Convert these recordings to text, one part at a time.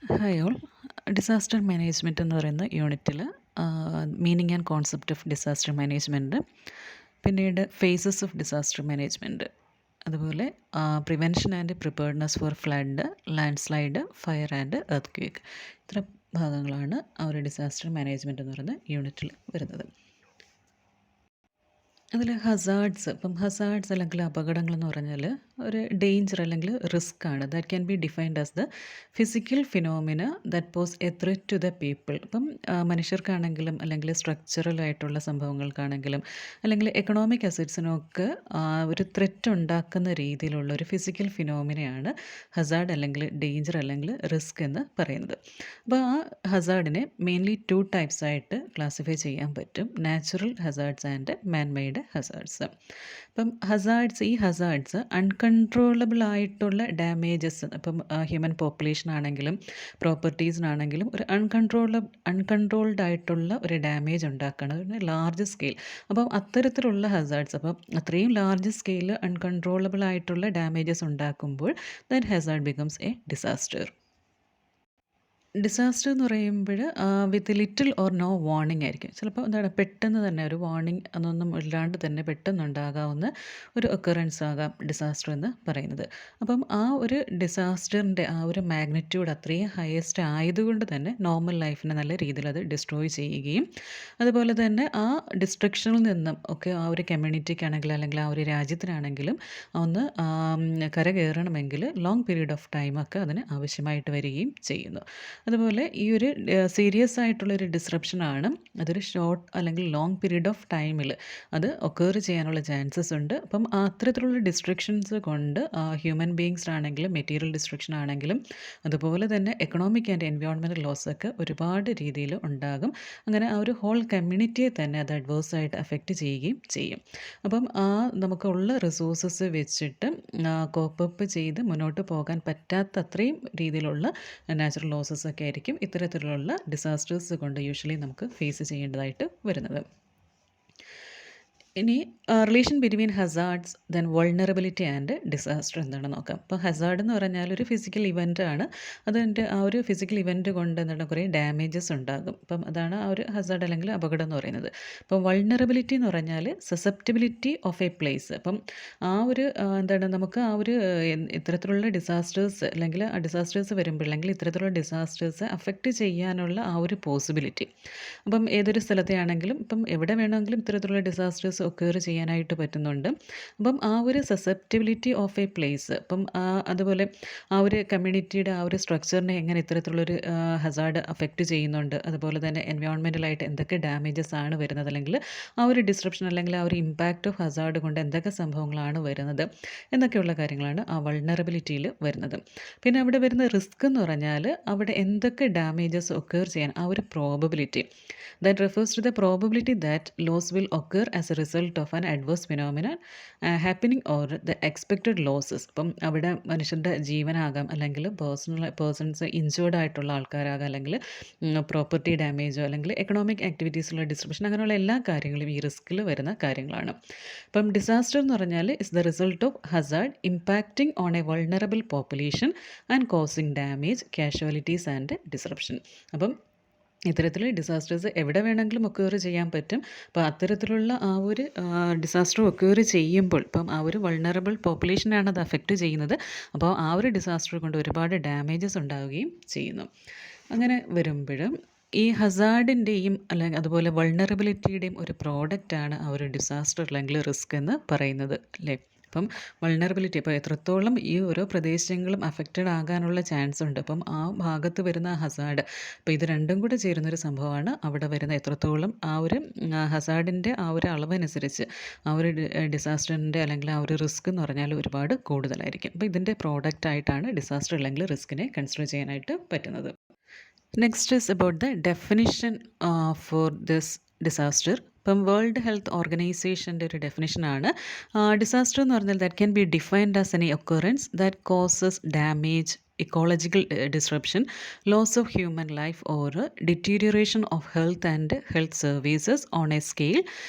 Hi all. Disaster management എന്ന് പറയുന്ന യൂണിറ്റിൽ meaning and concept of disaster management, പിന്നീട് ഫേസസ് ഓഫ് ഡിസാസ്റ്റർ മാനേജ്മെൻറ്റ്, അതുപോലെ prevention and preparedness for flood, landslide, fire and earthquake, ഇത്ര ഭാഗങ്ങളാണ് ആ ഒരു ഡിസാസ്റ്റർ മാനേജ്മെൻറ്റ് എന്ന് പറയുന്ന യൂണിറ്റിൽ വരുന്നത്. അതിൽ ഹസാർഡ്സ്, ഇപ്പം ഹസാർഡ്സ് അല്ലെങ്കിൽ അപകടങ്ങൾ എന്ന് പറഞ്ഞാൽ ഒരു ഡേഞ്ചർ അല്ലെങ്കിൽ റിസ്ക് ആണ്. That can be defined as the physical phenomena that pose a threat to the people. ഇപ്പം മനുഷ്യർക്കാണെങ്കിലും അല്ലെങ്കിൽ സ്ട്രക്ചറൽ ആയിട്ടുള്ള സംഭവങ്ങൾക്കാണെങ്കിലും അല്ലെങ്കിൽ എക്കണോമിക് അസറ്റ്സിനൊക്കെ ഒരു ത്രെറ്റ് ഉണ്ടാക്കുന്ന രീതിയിലുള്ള ഒരു ഫിസിക്കൽ ഫിനോമിനയാണ് ഹസാർഡ് അല്ലെങ്കിൽ ഡേഞ്ചർ അല്ലെങ്കിൽ റിസ്ക് എന്ന് പറയുന്നത്. അപ്പോൾ ആ ഹസാർഡിനെ മെയിൻലി 2 ടൈപ്സ് ആയിട്ട് ക്ലാസിഫൈ ചെയ്യാൻ പറ്റും: natural hazards and man made hazards. ഇപ്പം ഈ ഹസാർഡ്സ് അൺകൺട്രോളബിൾ ആയിട്ടുള്ള ഡാമേജസ്, ഇപ്പം ഹ്യൂമൻ പോപ്പുലേഷൻ ആണെങ്കിലും പ്രോപ്പർട്ടീസിനാണെങ്കിലും ഒരു അൺകൺട്രോൾഡ് ആയിട്ടുള്ള ഒരു ഡാമേജ് ഉണ്ടാക്കുകയാണ്, ഒരു ലാർജ് സ്കെയിൽ. അപ്പം അത്തരത്തിലുള്ള ഹസാർഡ്സ്, അപ്പം അത്രയും ലാർജ് സ്കെയിൽ അൺകൺട്രോളബിൾ ആയിട്ടുള്ള ഡാമേജസ് ഉണ്ടാക്കുമ്പോൾ that hazard becomes a disaster. Disaster എന്ന് പറയുമ്പോൾ with little or no warning ആയിരിക്കും. ചിലപ്പോൾ എന്താണ്, പെട്ടെന്ന് തന്നെ ഒരു വാർണിംഗ് അതൊന്നും ഇല്ലാണ്ട് തന്നെ പെട്ടെന്നുണ്ടാകാവുന്ന ഒരു ഒക്കറൻസ് ആകാം ഡിസാസ്റ്റർ എന്ന് പറയുന്നത്. അപ്പം ആ ഒരു ഡിസാസ്റ്ററിൻ്റെ ആ ഒരു മാഗ്നിറ്റ്യൂഡ് അത്രയും ഹയസ്റ്റ് ആയതുകൊണ്ട് തന്നെ നോർമൽ ലൈഫിനെ നല്ല രീതിയിൽ അത് ഡിസ്ട്രോയ് ചെയ്യുകയും അതുപോലെ തന്നെ ആ ഡിസ്ട്രക്ഷനിൽ നിന്നും ഒക്കെ ആ ഒരു കമ്മ്യൂണിറ്റിക്കാണെങ്കിലും അല്ലെങ്കിൽ ആ ഒരു രാജ്യത്തിനാണെങ്കിലും ഒന്ന് കരകയറണമെങ്കിൽ ലോങ് പീരീഡ് ഓഫ് ടൈമൊക്കെ അതിന് ആവശ്യമായിട്ട് വരികയും ചെയ്യുന്നു. അതുപോലെ ഈ ഒരു സീരിയസ് ആയിട്ടുള്ളൊരു ഡിസ്റപ്ഷനാണ് അതൊരു ഷോർട്ട് അല്ലെങ്കിൽ ലോങ് പീരീഡ് ഓഫ് ടൈമിൽ അത് ഒക്കേർ ചെയ്യാനുള്ള ചാൻസസ് ഉണ്ട്. അപ്പം അത്തരത്തിലുള്ള ഡിസ്ട്രക്ഷൻസ് കൊണ്ട് ഹ്യൂമൻ ബീങ്സിനാണെങ്കിലും മെറ്റീരിയൽ ഡിസ്ട്രക്ഷൻ ആണെങ്കിലും അതുപോലെ തന്നെ എക്കണോമിക് ആൻഡ് എൻവയോൺമെൻറ്റൽ ലോസൊക്കെ ഒരുപാട് രീതിയിൽ ഉണ്ടാകും. അങ്ങനെ ആ ഒരു ഹോൾ കമ്മ്യൂണിറ്റിയെ തന്നെ അത് അഡ്വേഴ്സായിട്ട് അഫക്റ്റ് ചെയ്യുകയും ചെയ്യും. അപ്പം നമുക്കുള്ള റിസോഴ്സസ് വെച്ചിട്ട് കോപ്പപ്പ് ചെയ്ത് മുന്നോട്ട് പോകാൻ പറ്റാത്ത അത്രയും രീതിയിലുള്ള നാച്ചുറൽ ലോസസ് ഒക്കെ ആയിരിക്കും ഇത്തരത്തിലുള്ള ഡിസാസ്റ്റേഴ്സ് കൊണ്ട് യൂഷ്വലി നമുക്ക് ഫേസ് ചെയ്യേണ്ടതായിട്ട് വരുന്നത്. ഇനി relation between hazards then vulnerability and disaster എന്താണെന്ന് നോക്കാം. അപ്പോൾ ഹസാർഡ് എന്ന് പറഞ്ഞാൽ ഒരു ഫിസിക്കൽ ഇവൻ്റ് ആണ്. അതിൻ്റെ ആ ഒരു ഫിസിക്കൽ ഇവൻ്റ് കൊണ്ട് എന്താണ് കുറേ ഡാമേജസ് ഉണ്ടാകും. അപ്പം അതാണ് ആ ഒരു ഹസാർഡ് അല്ലെങ്കിൽ അപകടം എന്ന് പറയുന്നത്. അപ്പോൾ വൾണറബിലിറ്റി എന്ന് പറഞ്ഞാൽ സസെപ്റ്റബിലിറ്റി ഓഫ് എ പ്ലേസ്. അപ്പം ആ ഒരു എന്താണ്, നമുക്ക് ആ ഒരു ഇത്തരത്തിലുള്ള ഡിസാസ്റ്റേഴ്സ് അല്ലെങ്കിൽ ആ ഡിസാസ്റ്റേഴ്സ് വരുമ്പോൾ അല്ലെങ്കിൽ ഇത്തരത്തിലുള്ള ഡിസാസ്റ്റേഴ്സ് അഫക്റ്റ് ചെയ്യാനുള്ള ആ ഒരു പോസിബിലിറ്റി, അപ്പം ഏതൊരു സ്ഥലത്തെയാണെങ്കിലും ഇപ്പം എവിടെ വേണമെങ്കിലും ഇത്തരത്തിലുള്ള ഡിസാസ്റ്റേഴ്സ് ഒക്കേർ ചെയ്യാനായിട്ട് പറ്റുന്നുണ്ട്. അപ്പം ആ ഒരു സസെപ്റ്റിബിലിറ്റി ഓഫ് എ പ്ലേസ്, അപ്പം അതുപോലെ ആ ഒരു കമ്മ്യൂണിറ്റിയുടെ ആ ഒരു സ്ട്രക്ചറിനെ എങ്ങനെ ഇത്തരത്തിലുള്ളൊരു ഹസാർഡ് അഫക്റ്റ് ചെയ്യുന്നുണ്ട്, അതുപോലെ തന്നെ എൻവയോൺമെൻറ്റലായിട്ട് എന്തൊക്കെ ഡാമേജസ് ആണ് വരുന്നത്, അല്ലെങ്കിൽ ആ ഒരു ഡിസ്ട്രപ്ഷൻ അല്ലെങ്കിൽ ആ ഒരു ഇമ്പാക്റ്റ് ഓഫ് ഹസാർഡ് കൊണ്ട് എന്തൊക്കെ സംഭവങ്ങളാണ് വരുന്നത് എന്നൊക്കെയുള്ള കാര്യങ്ങളാണ് ആ വൾണറബിലിറ്റിയിൽ വരുന്നത്. പിന്നെ അവിടെ വരുന്ന റിസ്ക് എന്ന് പറഞ്ഞാൽ അവിടെ എന്തൊക്കെ ഡാമേജസ് ഒക്കേർ ചെയ്യാൻ ആ ഒരു probability, that refers to the probability that loss will occur as a result of an adverse phenomenon happening or the expected losses. ഇപ്പം അവിടെ മനുഷ്യൻ്റെ ജീവനാകാം, അല്ലെങ്കിൽ പേഴ്സൺസ് ഇൻജേർഡ് ആയിട്ടുള്ള ആൾക്കാരാകാം, അല്ലെങ്കിൽ പ്രോപ്പർട്ടി ഡാമേജോ അല്ലെങ്കിൽ എക്കണോമിക് ആക്ടിവിറ്റീസിലുള്ള ഡിസ്ട്രിബ്യൂഷൻ, അങ്ങനെയുള്ള എല്ലാ കാര്യങ്ങളും ഈ റിസ്കിൽ വരുന്ന കാര്യങ്ങളാണ്. അപ്പം ഡിസാസ്റ്റർ എന്ന് പറഞ്ഞാൽ is the result of Hazard impacting on A vulnerable population and causing damage, casualties and disruption. അപ്പം ഇത്തരത്തിൽ ഡിസാസ്റ്റേഴ്സ് എവിടെ വേണമെങ്കിലും ഒക്കേർ ചെയ്യാൻ പറ്റും. അപ്പോൾ അത്തരത്തിലുള്ള ആ ഒരു ഡിസാസ്റ്റർ ഒക്കേർ ചെയ്യുമ്പോൾ ഇപ്പം ആ ഒരു വൾണറബിൾ പോപ്പുലേഷനാണ് അത് അഫക്റ്റ് ചെയ്യുന്നത്. അപ്പോൾ ആ ഒരു ഡിസാസ്റ്റർ കൊണ്ട് ഒരുപാട് ഡാമേജസ് ഉണ്ടാവുകയും ചെയ്യുന്നു. അങ്ങനെ വരുമ്പോഴും ഈ ഹസാർഡിൻ്റെയും അല്ലെങ്കിൽ അതുപോലെ വൾണറബിലിറ്റിയുടെയും ഒരു പ്രോഡക്റ്റാണ് ആ ഒരു ഡിസാസ്റ്റർ അല്ലെങ്കിൽ റിസ്ക് എന്ന് പറയുന്നത്, അല്ലേ? അപ്പം വൾണറബിലിറ്റി, അപ്പോൾ എത്രത്തോളം ഈ ഓരോ പ്രദേശങ്ങളും അഫക്റ്റഡ് ആകാനുള്ള ചാൻസ് ഉണ്ട്, അപ്പം ആ ഭാഗത്ത് വരുന്ന ഹസാർഡ്, അപ്പോൾ ഇത് രണ്ടും കൂടെ ചേരുന്നൊരു സംഭവമാണ് അവിടെ വരുന്ന എത്രത്തോളം ആ ഒരു ഹസാർഡിൻ്റെ ആ ഒരു അളവനുസരിച്ച് ആ ഒരു ഡിസാസ്റ്ററിൻ്റെ അല്ലെങ്കിൽ ആ ഒരു റിസ്ക് എന്ന് പറഞ്ഞാൽ ഒരുപാട് കൂടുതലായിരിക്കും. അപ്പോൾ ഇതിൻ്റെ പ്രോഡക്റ്റായിട്ടാണ് ഡിസാസ്റ്റർ അല്ലെങ്കിൽ റിസ്കിനെ കൺസിഡർ ചെയ്യാനായിട്ട് പറ്റുന്നത്. Next is about the definition for this disaster. ഇപ്പം വേൾഡ് ഹെൽത്ത് ഓർഗനൈസേഷൻ്റെ ഒരു ഡെഫിനിഷനാണ് ഡിസാസ്റ്റർ എന്ന് പറഞ്ഞാൽ that can be defined as any occurrence that causes damage, ecological disruption, loss of human life, or deterioration of health and health services on a scale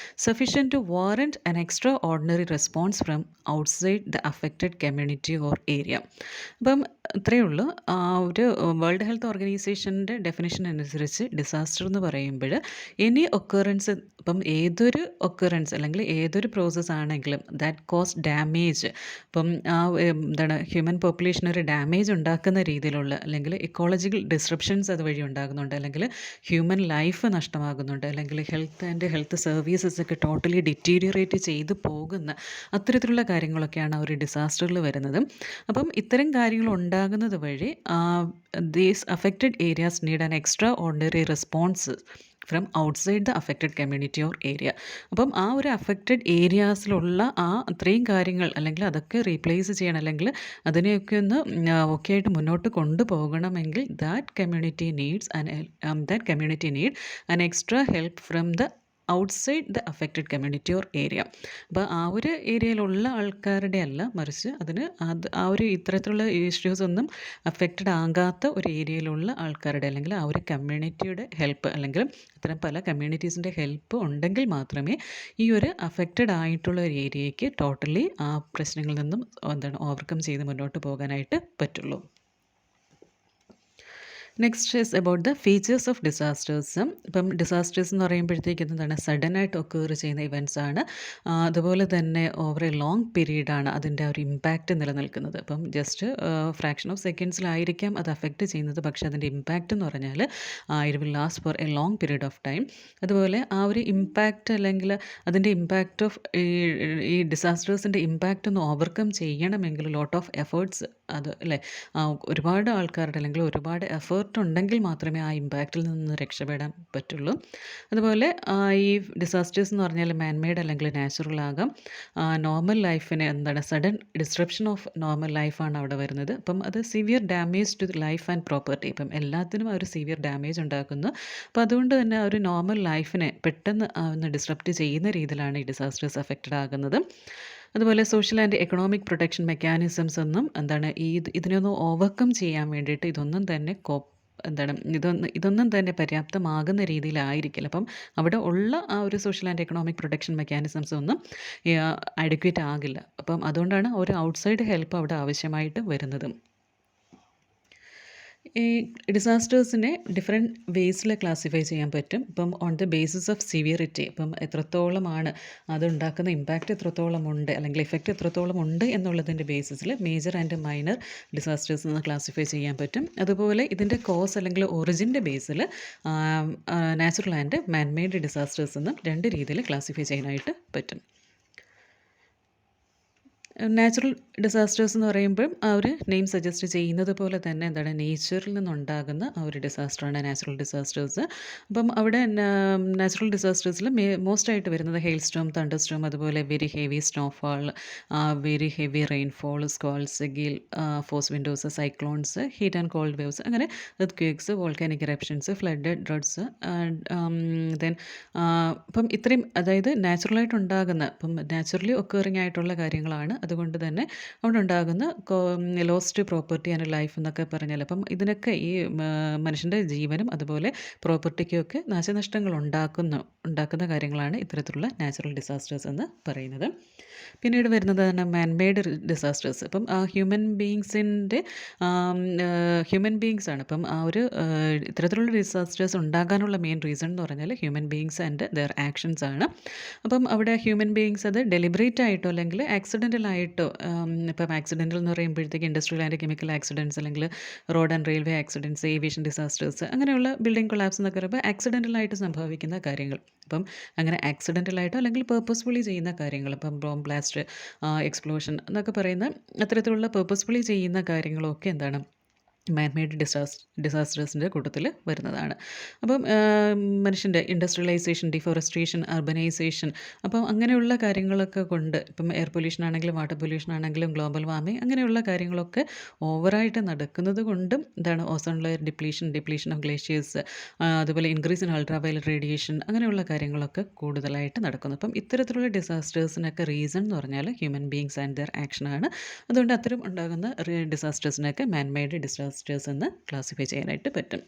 sufficient to warrant an extraordinary response from outside the affected community or area. അപ്പം ഇത്രയേ ഉള്ളൂ. ഒരു world health ഓർഗനൈസേഷൻ്റെ definition അനുസരിച്ച് disaster എന്ന് പറയുമ്പോൾ any occurrence, ഇപ്പം ഏതൊരു occurrence അല്ലെങ്കിൽ ഏതൊരു പ്രോസസ്സ് ആണെങ്കിലും ദാറ്റ് കോസ് ഡാമേജ്, ഇപ്പം എന്താണ് ഹ്യൂമൻ പോപ്പുലേഷൻ ഒരു ഡാമേജ് ഉണ്ടാക്കുന്ന രീതിയിലുള്ള അല്ലെങ്കിൽ ഇക്കോളജിക്കൽ ഡിസ്റപ്ഷൻസ് അതുവഴി ഉണ്ടാകുന്നുണ്ട്, അല്ലെങ്കിൽ ഹ്യൂമൻ ലൈഫ് നഷ്ടമാകുന്നുണ്ട്, അല്ലെങ്കിൽ ഹെൽത്ത് ആൻഡ് ഹെൽത്ത് സർവീസസ് ഒക്കെ ടോട്ടലി ഡിറ്റീരിയറേറ്റ് ചെയ്തു പോകുന്ന അത്തരത്തിലുള്ള കാര്യങ്ങളൊക്കെയാണ് ആ ഒരു ഡിസാസ്റ്ററിൽ വരുന്നത്. അപ്പം ഇത്തരം കാര്യങ്ങൾ ഉണ്ടാകുന്നത് വഴി these affected areas need an extra ordinary response from outside the affected community or area. അപ്പം ആ ഒരു അഫക്റ്റഡ് ഏരിയാസിലുള്ള അത്രയും കാര്യങ്ങൾ അല്ലെങ്കിൽ അതൊക്കെ റീപ്ലേസ് ചെയ്യണം, അല്ലെങ്കിൽ അതിനെയൊക്കെ ഒന്ന് ഓക്കെ ആയിട്ട് മുന്നോട്ട് കൊണ്ടുപോകണമെങ്കിൽ that community need an extra help from the outside the affected community or area. അപ്പോൾ ആ ഒരു ഏരിയയിലുള്ള ആൾക്കാരുടെ അല്ല, മറിച്ച് ആ ഒരു ഇത്തരത്തിലുള്ള ഇഷ്യൂസ് ഒന്നും അഫക്റ്റഡ് ആകാത്ത ഒരു ഏരിയയിലുള്ള ആൾക്കാരുടെ അല്ലെങ്കിൽ ആ ഒരു കമ്മ്യൂണിറ്റിയുടെ ഹെൽപ്പ്, അല്ലെങ്കിൽ ഇത്തരം പല കമ്മ്യൂണിറ്റീസിൻ്റെ ഹെൽപ്പ് ഉണ്ടെങ്കിൽ മാത്രമേ ഈ ഒരു അഫക്റ്റഡ് ആയിട്ടുള്ള ഒരു ഏരിയയ്ക്ക് ടോട്ടലി ആ പ്രശ്നങ്ങളിൽ നിന്നും ഓവർകം ചെയ്ത് മുന്നോട്ട് പോകാനായിട്ട് പറ്റുള്ളൂ. Next is about the features of disasters. ഇപ്പം ഡിസാസ്റ്റേഴ്സ് എന്ന് പറയുമ്പോഴത്തേക്ക് എന്താണ് സഡനായിട്ട് ഒക്കേർ ചെയ്യുന്ന ഇവൻറ്റ്സ് ആണ്. അതുപോലെ തന്നെ ഓവർ എ ലോങ് പീരീഡാണ് അതിൻ്റെ ഒരു ഇമ്പാക്റ്റ് നിലനിൽക്കുന്നത്. അപ്പം ജസ്റ്റ് ഫ്രാക്ഷൻ ഓഫ് സെക്കൻഡ്സിലായിരിക്കാം അത് അഫക്റ്റ് ചെയ്യുന്നത്, പക്ഷേ അതിൻ്റെ ഇമ്പാക്റ്റ് എന്ന് പറഞ്ഞാൽ it will last for a long period of time. അതുപോലെ ആ ഒരു ഇമ്പാക്റ്റ് അല്ലെങ്കിൽ അതിൻ്റെ ഇമ്പാക്റ്റ് ഓഫ് ഈ ഡിസാസ്റ്റേഴ്സിൻ്റെ ഇമ്പാക്റ്റ് ഒന്ന് ഓവർകം ചെയ്യണമെങ്കിൽ ലോട്ട് ഓഫ് എഫേർട്സ് അത് അല്ലേ ഒരുപാട് ആൾക്കാരുടെ അല്ലെങ്കിൽ ഒരുപാട് എഫേർട്ട് ഉണ്ടെങ്കിൽ മാത്രമേ ആ ഇമ്പാക്റ്റിൽ നിന്ന് രക്ഷപ്പെടാൻ പറ്റുള്ളൂ. അതുപോലെ ഈ ഡിസാസ്റ്റേഴ്സ് എന്ന് പറഞ്ഞാൽ മാൻമെയ്ഡ് അല്ലെങ്കിൽ നാച്ചുറൽ ആകാം. നോർമൽ ലൈഫിന് സഡൻ ഡിസ്റപ്ഷൻ ഓഫ് നോർമൽ ലൈഫാണ് അവിടെ വരുന്നത്. അപ്പം അത് severe damage to life and property, ഇപ്പം എല്ലാത്തിനും ഒരു സിവിയർ ഡാമേജ് ഉണ്ടാക്കുന്നു. അപ്പോൾ അതുകൊണ്ട് തന്നെ ഒരു നോർമൽ ലൈഫിനെ പെട്ടെന്ന് ഒന്ന് ഡിസ്റപ്റ്റ് ചെയ്യുന്ന രീതിയിലാണ് ഈ ഡിസാസ്റ്റേഴ്സ് അഫക്റ്റഡ് ആകുന്നത്. അതുപോലെ social and economic protection mechanisms ഒന്നും ഇതിനൊന്ന് ഓവർകം ചെയ്യാൻ വേണ്ടിയിട്ട് ഇതൊന്നും തന്നെ ഇതൊന്നും തന്നെ പര്യാപ്തമാകുന്ന രീതിയിലായിരിക്കില്ല. അപ്പം അവിടെ ഉള്ള ആ ഒരു social and economic protection mechanisms ഒന്നും അഡ്ക്വേറ്റ് ആകില്ല. അപ്പം അതുകൊണ്ടാണ് ഒരു ഔട്ട്സൈഡ് ഹെൽപ്പ് അവിടെ ആവശ്യമായിട്ട് വരുന്നത്. ഈ ഡിസാസ്റ്റേഴ്സിനെ ഡിഫറെൻറ്റ് വേസിൽ ക്ലാസിഫൈ ചെയ്യാൻ പറ്റും. ഇപ്പം on the basis of severity, ഇപ്പം എത്രത്തോളമാണ് അതുണ്ടാക്കുന്ന ഇമ്പാക്റ്റ് എത്രത്തോളം ഉണ്ട് അല്ലെങ്കിൽ എഫക്റ്റ് എത്രത്തോളം ഉണ്ട് എന്നുള്ളതിൻ്റെ ബേസിസിൽ മേജർ ആൻഡ് മൈനർ ഡിസാസ്റ്റേഴ്സ് എന്ന് ക്ലാസിഫൈ ചെയ്യാൻ പറ്റും. അതുപോലെ ഇതിൻ്റെ കോസ് അല്ലെങ്കിൽ ഒറിജിൻ്റെ ബേസിൽ നാച്ചുറൽ ആൻഡ് മാൻമെയ്ഡ് ഡിസാസ്റ്റേഴ്സ് എന്നും രണ്ട് രീതിയിൽ ക്ലാസിഫൈ ചെയ്യാനായിട്ട് പറ്റും. നാച്ചുറൽ ഡിസാസ്റ്റേഴ്സ് എന്ന് പറയുമ്പോഴും ആ ഒരു നെയിം സജസ്റ്റ് ചെയ്യുന്നത് പോലെ തന്നെ നേച്ചറിൽ നിന്നുണ്ടാകുന്ന ആ ഒരു ഡിസാസ്റ്ററാണ് നാച്ചുറൽ ഡിസാസ്റ്റേഴ്സ്. അപ്പം അവിടെ നാച്ചുറൽ ഡിസാസ്റ്റേഴ്സിൽ മോസ്റ്റായിട്ട് വരുന്നത് ഹെയിൽ സ്റ്റോം, തണ്ടർ സ്റ്റോം, അതുപോലെ very heavy snowfall, very heavy rainfall, squalls, gale force winds, cyclones, heat and cold waves, അങ്ങനെ earth volcanic eruptions, flood, droughts, then ഇപ്പം ഇത്രയും അതായത് നാച്ചുറലായിട്ട് ഉണ്ടാകുന്ന ഇപ്പം നാച്ചുറലി ഒക്കേറിങ് ആയിട്ടുള്ള കാര്യങ്ങളാണ്. അതുകൊണ്ട് തന്നെ അവിടെ ഉണ്ടാകുന്ന ലോസ്റ്റ് പ്രോപ്പർട്ടി ആൻഡ് ലൈഫ് എന്നൊക്കെ പറഞ്ഞാൽ അപ്പം ഇതിനൊക്കെ ഈ മനുഷ്യൻ്റെ ജീവനും അതുപോലെ പ്രോപ്പർട്ടിക്കൊക്കെ നാശനഷ്ടങ്ങൾ ഉണ്ടാക്കുന്ന കാര്യങ്ങളാണ് ഇത്തരത്തിലുള്ള നാച്ചുറൽ ഡിസാസ്റ്റേഴ്സ് എന്ന് പറയുന്നത്. പിന്നീട് വരുന്നതാണ് മാൻമെയ്ഡ് ഡിസാസ്റ്റേഴ്സ്. ഇപ്പം ഹ്യൂമൻ ബീങ്സ് ആണ്. ഇപ്പം ആ ഒരു ഇത്തരത്തിലുള്ള ഡിസാസ്റ്റേഴ്സ് ഉണ്ടാകാനുള്ള മെയിൻ റീസൺ എന്ന് പറഞ്ഞാൽ human beings and their actions ആണ്. അപ്പം അവിടെ ഹ്യൂമൻ ബീങ്സ് അത് ഡെലിബറേറ്റ് ആയിട്ടോ അല്ലെങ്കിൽ ആക്സിഡൻ്റൽ ആയിട്ടോ, ഇപ്പം ആക്സിഡൻ്റൽ എന്ന് പറയുമ്പോഴത്തേക്ക് ഇൻഡസ്ട്രിയൽ ആൻഡ് കെമിക്കൽ ആക്സിഡൻറ്റ്സ്, അല്ലെങ്കിൽ road and railway accidents, aviation disasters, അങ്ങനെയുള്ള ബിൽഡിംഗ് കൊളാപ്സ് എന്നൊക്കെ പറയുമ്പോൾ ആക്സിഡൻ്റലായിട്ട് സംഭവിക്കുന്ന കാര്യങ്ങൾ. അപ്പം അങ്ങനെ ആക്സിഡൻ്റലായിട്ടോ അല്ലെങ്കിൽ പേർപ്പസ്ഫുള്ളി ചെയ്യുന്ന കാര്യങ്ങൾ, ഇപ്പം ബോംബ് ബ്ലാസ്റ്റ്, എക്സ്പ്ലോഷൻ എന്നൊക്കെ പറയുന്ന അത്തരത്തിലുള്ള പേർപ്പസ്ഫുള്ളി ചെയ്യുന്ന കാര്യങ്ങളൊക്കെ മാൻമെയ്ഡ് ഡിസാസ്റ്റേഴ്സിൻ്റെ കൂട്ടത്തിൽ വരുന്നതാണ്. അപ്പം മനുഷ്യൻ്റെ ഇൻഡസ്ട്രിയലൈസേഷൻ, ഡിഫോറസ്ട്രേഷൻ, അർബനൈസേഷൻ, അപ്പം അങ്ങനെയുള്ള കാര്യങ്ങളൊക്കെ കൊണ്ട് ഇപ്പം എയർ പൊല്യൂഷൻ ആണെങ്കിലും വാട്ടർ പൊല്യൂഷൻ ആണെങ്കിലും ഗ്ലോബൽ വാർമിംഗ് അങ്ങനെയുള്ള കാര്യങ്ങളൊക്കെ ഓവറായിട്ട് നടക്കുന്നത് കൊണ്ടും എന്താണ് ozone layer depletion of glaciers, അതുപോലെ increase in ultraviolet radiation അങ്ങനെയുള്ള കാര്യങ്ങളൊക്കെ കൂടുതലായിട്ട് നടക്കുന്നു. അപ്പം ഇത്തരത്തിലുള്ള ഡിസാസ്റ്റേഴ്സിനൊക്കെ റീസൺ എന്ന് പറഞ്ഞാൽ ഹ്യൂമൻ ബീങ്സ് ആൻഡ് ദെയർ ആക്ഷനാണ്. അതുകൊണ്ട് അത്തരം ഉണ്ടാകുന്ന ഡിസാസ്റ്റേഴ്സിനൊക്കെ മാൻമെയ്ഡ് ഡിസാസ്റ്റേഴ്സ് എന്ന് ക്ലാസിഫൈ ചെയ്യാനായിട്ട് പറ്റും.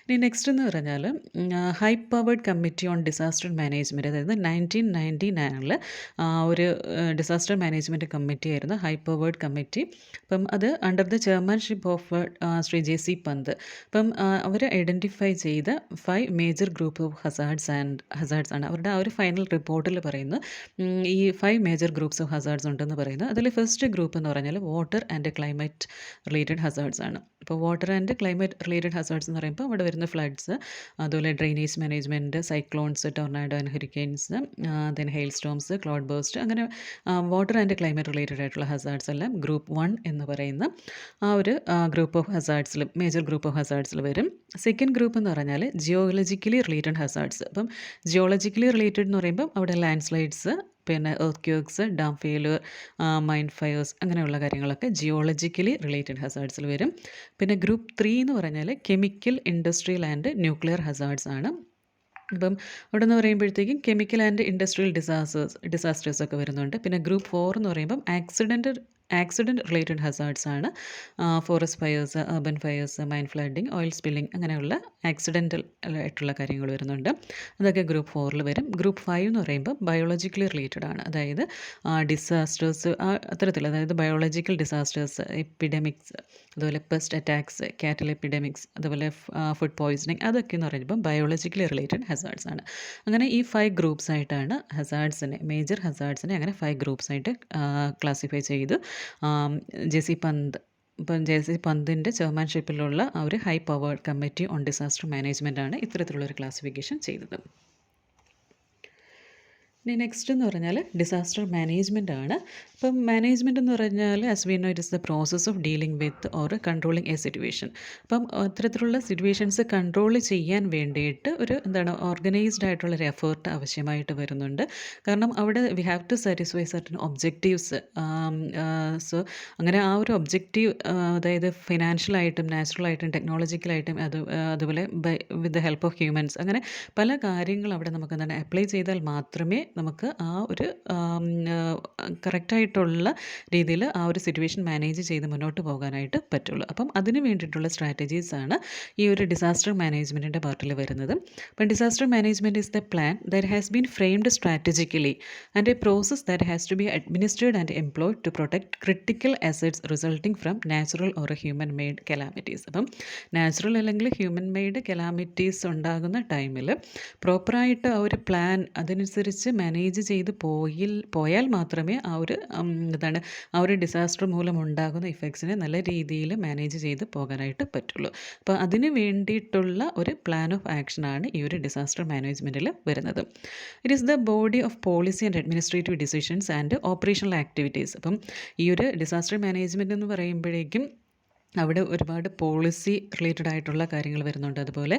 ഇനി നെക്സ്റ്റ് എന്ന് പറഞ്ഞാൽ high powered committee on disaster management, അതായത് 1999 ഒരു ഡിസാസ്റ്റർ മാനേജ്മെൻറ്റ് കമ്മിറ്റി ആയിരുന്നു ഹൈ പവേർഡ് കമ്മിറ്റി. അപ്പം അത് under the chairmanship of Shri JC പന്ത്. അപ്പം അവർ ഐഡൻറ്റിഫൈ ചെയ്ത 5 മേജർ ഗ്രൂപ്പ് ഓഫ് ഹസാർഡ്സ് ആണ് അവരുടെ ആ ഒരു ഫൈനൽ റിപ്പോർട്ടിൽ പറയുന്നത്. ഈ 5 മേജർ ഗ്രൂപ്പ്സ് ഓഫ് ഹസാർഡ്സ് ഉണ്ടെന്ന് പറയുന്നത്. അതിൽ ഫസ്റ്റ് ഗ്രൂപ്പ് എന്ന് പറഞ്ഞാൽ water and climate related hazards ആണ്. ഇപ്പോൾ water and climate related hazards എന്ന് പറയുമ്പോൾ അവിടെ വരുന്ന ഫ്ലഡ്സ്, അതുപോലെ drainage management, cyclones, tornado and hurricanes, then hailstorms, cloudburst, അങ്ങനെ വാട്ടർ ആൻഡ് ക്ലൈമറ്റ് റിലേറ്റഡ് ആയിട്ടുള്ള ഹസാർഡ്സ് എല്ലാം ഗ്രൂപ്പ് 1 എന്ന് പറയുന്ന ആ ഒരു ഗ്രൂപ്പ് ഓഫ് ഹസാർഡ്സിൽ, മേജർ ഗ്രൂപ്പ് ഓഫ് ഹസാർഡ്സിൽ വരും. സെക്കൻഡ് ഗ്രൂപ്പ് എന്ന് പറഞ്ഞാൽ ജിയോളജിക്കലി റിലേറ്റഡ് ഹസാർഡ്സ്. അപ്പം ജിയോളജിക്കലി റിലേറ്റഡ് എന്ന് പറയുമ്പം അവിടെ ലാൻഡ് സ്ലൈഡ്സ്, പിന്നെ എർത്ത്ക്വേക്സ്, ഡാം ഫെയിലിയർ, മൈൻ ഫയേഴ്സ് അങ്ങനെയുള്ള കാര്യങ്ങളൊക്കെ ജിയോളജിക്കലി റിലേറ്റഡ് ഹസാർഡ്സിൽ വരും. പിന്നെ ഗ്രൂപ്പ് 3 എന്ന് പറഞ്ഞാൽ chemical, industrial and nuclear hazards ആണ്. അപ്പം അവിടെ നിന്ന് പറയുമ്പോഴത്തേക്കും കെമിക്കൽ ആൻഡ് ഇൻഡസ്ട്രിയൽ ഡിസാസ്റ്റേഴ്സ് ഒക്കെ വരുന്നുണ്ട്. പിന്നെ ഗ്രൂപ്പ് 4 എന്ന് പറയുമ്പം ആക്സിഡൻറ്റ് റിലേറ്റഡ് ഹസാർഡ്സ് ആണ്. Forest fires, urban fires, mine flooding, oil spilling അങ്ങനെയുള്ള ആക്സിഡൻ്റൽ ആയിട്ടുള്ള കാര്യങ്ങൾ വരുന്നുണ്ട്. അതൊക്കെ ഗ്രൂപ്പ് 4 വരും. ഗ്രൂപ്പ് 5 എന്ന് പറയുമ്പോൾ ബയോളജിക്കലി റിലേറ്റഡ് ആണ്. അതായത് ഡിസാസ്റ്റേഴ്സ് അത്തരത്തിൽ, അതായത് ബയോളജിക്കൽ ഡിസാസ്റ്റേഴ്സ്, എപ്പിഡമിക്സ്, അതുപോലെ പെസ്റ്റ് അറ്റാക്സ്, കാറ്റൽ എപ്പിഡമിക്സ്, അതുപോലെ ഫുഡ് പോയ്സണിങ്, അതൊക്കെ എന്ന് പറയുമ്പോൾ ബയോളജിക്കലി റിലേറ്റഡ് ഹസാർഡ്സ് ആണ്. അങ്ങനെ ഈ 5 ഗ്രൂപ്പ്സ് ആയിട്ടാണ് ഹസാർഡ്സിനെ, മേജർ ഹസാർഡ്സിനെ അങ്ങനെ 5 ഗ്രൂപ്പ്സ് ആയിട്ട് ക്ലാസിഫൈ ചെയ്തു. JC പന്ത്, ഇപ്പം JC പന്തിൻ്റെ ചെയർമാൻഷിപ്പിലുള്ള ആ ഒരു high powered committee on disaster management ആണ് ഇത്തരത്തിലുള്ളൊരു ക്ലാസിഫിക്കേഷൻ ചെയ്തത്. ഇനി നെക്സ്റ്റ് എന്ന് പറഞ്ഞാൽ ഡിസാസ്റ്റർ മാനേജ്മെൻ്റ് ആണ്. ഇപ്പം മാനേജ്മെൻറ്റ് എന്ന് പറഞ്ഞാൽ as we know it is the process of dealing with or controlling A situation. അപ്പം അത്തരത്തിലുള്ള സിറ്റുവേഷൻസ് കൺട്രോൾ ചെയ്യാൻ വേണ്ടിയിട്ട് ഒരു എന്താണ് ഓർഗനൈസ്ഡ് ആയിട്ടുള്ളൊരു എഫേർട്ട് ആവശ്യമായിട്ട് വരുന്നുണ്ട്. കാരണം അവിടെ we have to satisfy certain objectives. So അങ്ങനെ ആ ഒരു ഒബ്ജക്റ്റീവ്, അതായത് ഫിനാൻഷ്യലായിട്ടും നാച്ചുറലായിട്ടും ടെക്നോളജിക്കലായിട്ടും അതുപോലെ with the help of humans, അങ്ങനെ പല കാര്യങ്ങൾ അവിടെ നമുക്ക് എന്താണ് അപ്ലൈ ചെയ്താൽ മാത്രമേ നമുക്ക് ആ ഒരു കറക്റ്റായിട്ടുള്ള രീതിയിൽ ആ ഒരു സിറ്റുവേഷൻ മാനേജ് ചെയ്ത് മുന്നോട്ട് പോകാനായിട്ട് പറ്റുള്ളൂ. അപ്പം അതിന് വേണ്ടിയിട്ടുള്ള സ്ട്രാറ്റജീസാണ് ഈ ഒരു ഡിസാസ്റ്റർ മാനേജ്മെൻറ്റിൻ്റെ പാർട്ടിൽ വരുന്നത്. അപ്പം disaster management is the plan that has been framed strategically and a process that has to be administrated and employed to protect critical assets resulting from natural or human made calamities. അപ്പം natural അല്ലെങ്കിൽ human made കെലാമിറ്റീസ് ഉണ്ടാകുന്ന ടൈമിൽ പ്രോപ്പറായിട്ട് ആ ഒരു plan അതനുസരിച്ച് manage ചെയ്ത് പോയാൽ മാത്രമേ ആ ഒരു ആ ഒരു ഡിസാസ്റ്റർ മൂലം ഉണ്ടാകുന്ന ഇഫക്ട്സിനെ നല്ല രീതിയിൽ മാനേജ് ചെയ്ത് പോകാനായിട്ട് പറ്റുള്ളൂ. അപ്പോൾ അതിന് വേണ്ടിയിട്ടുള്ള ഒരു പ്ലാൻ ഓഫ് ആക്ഷനാണ് ഈ ഒരു ഡിസാസ്റ്റർ മാനേജ്മെൻറ്റിൽ വരുന്നത്. It is the body of policy and administrative decisions and operational activities. അപ്പം ഈ ഒരു ഡിസാസ്റ്റർ മാനേജ്മെൻറ്റ് എന്ന് പറയുമ്പോഴേക്കും അവിടെ ഒരുപാട് പോളിസി റിലേറ്റഡ് ആയിട്ടുള്ള കാര്യങ്ങൾ വരുന്നുണ്ട്. അതുപോലെ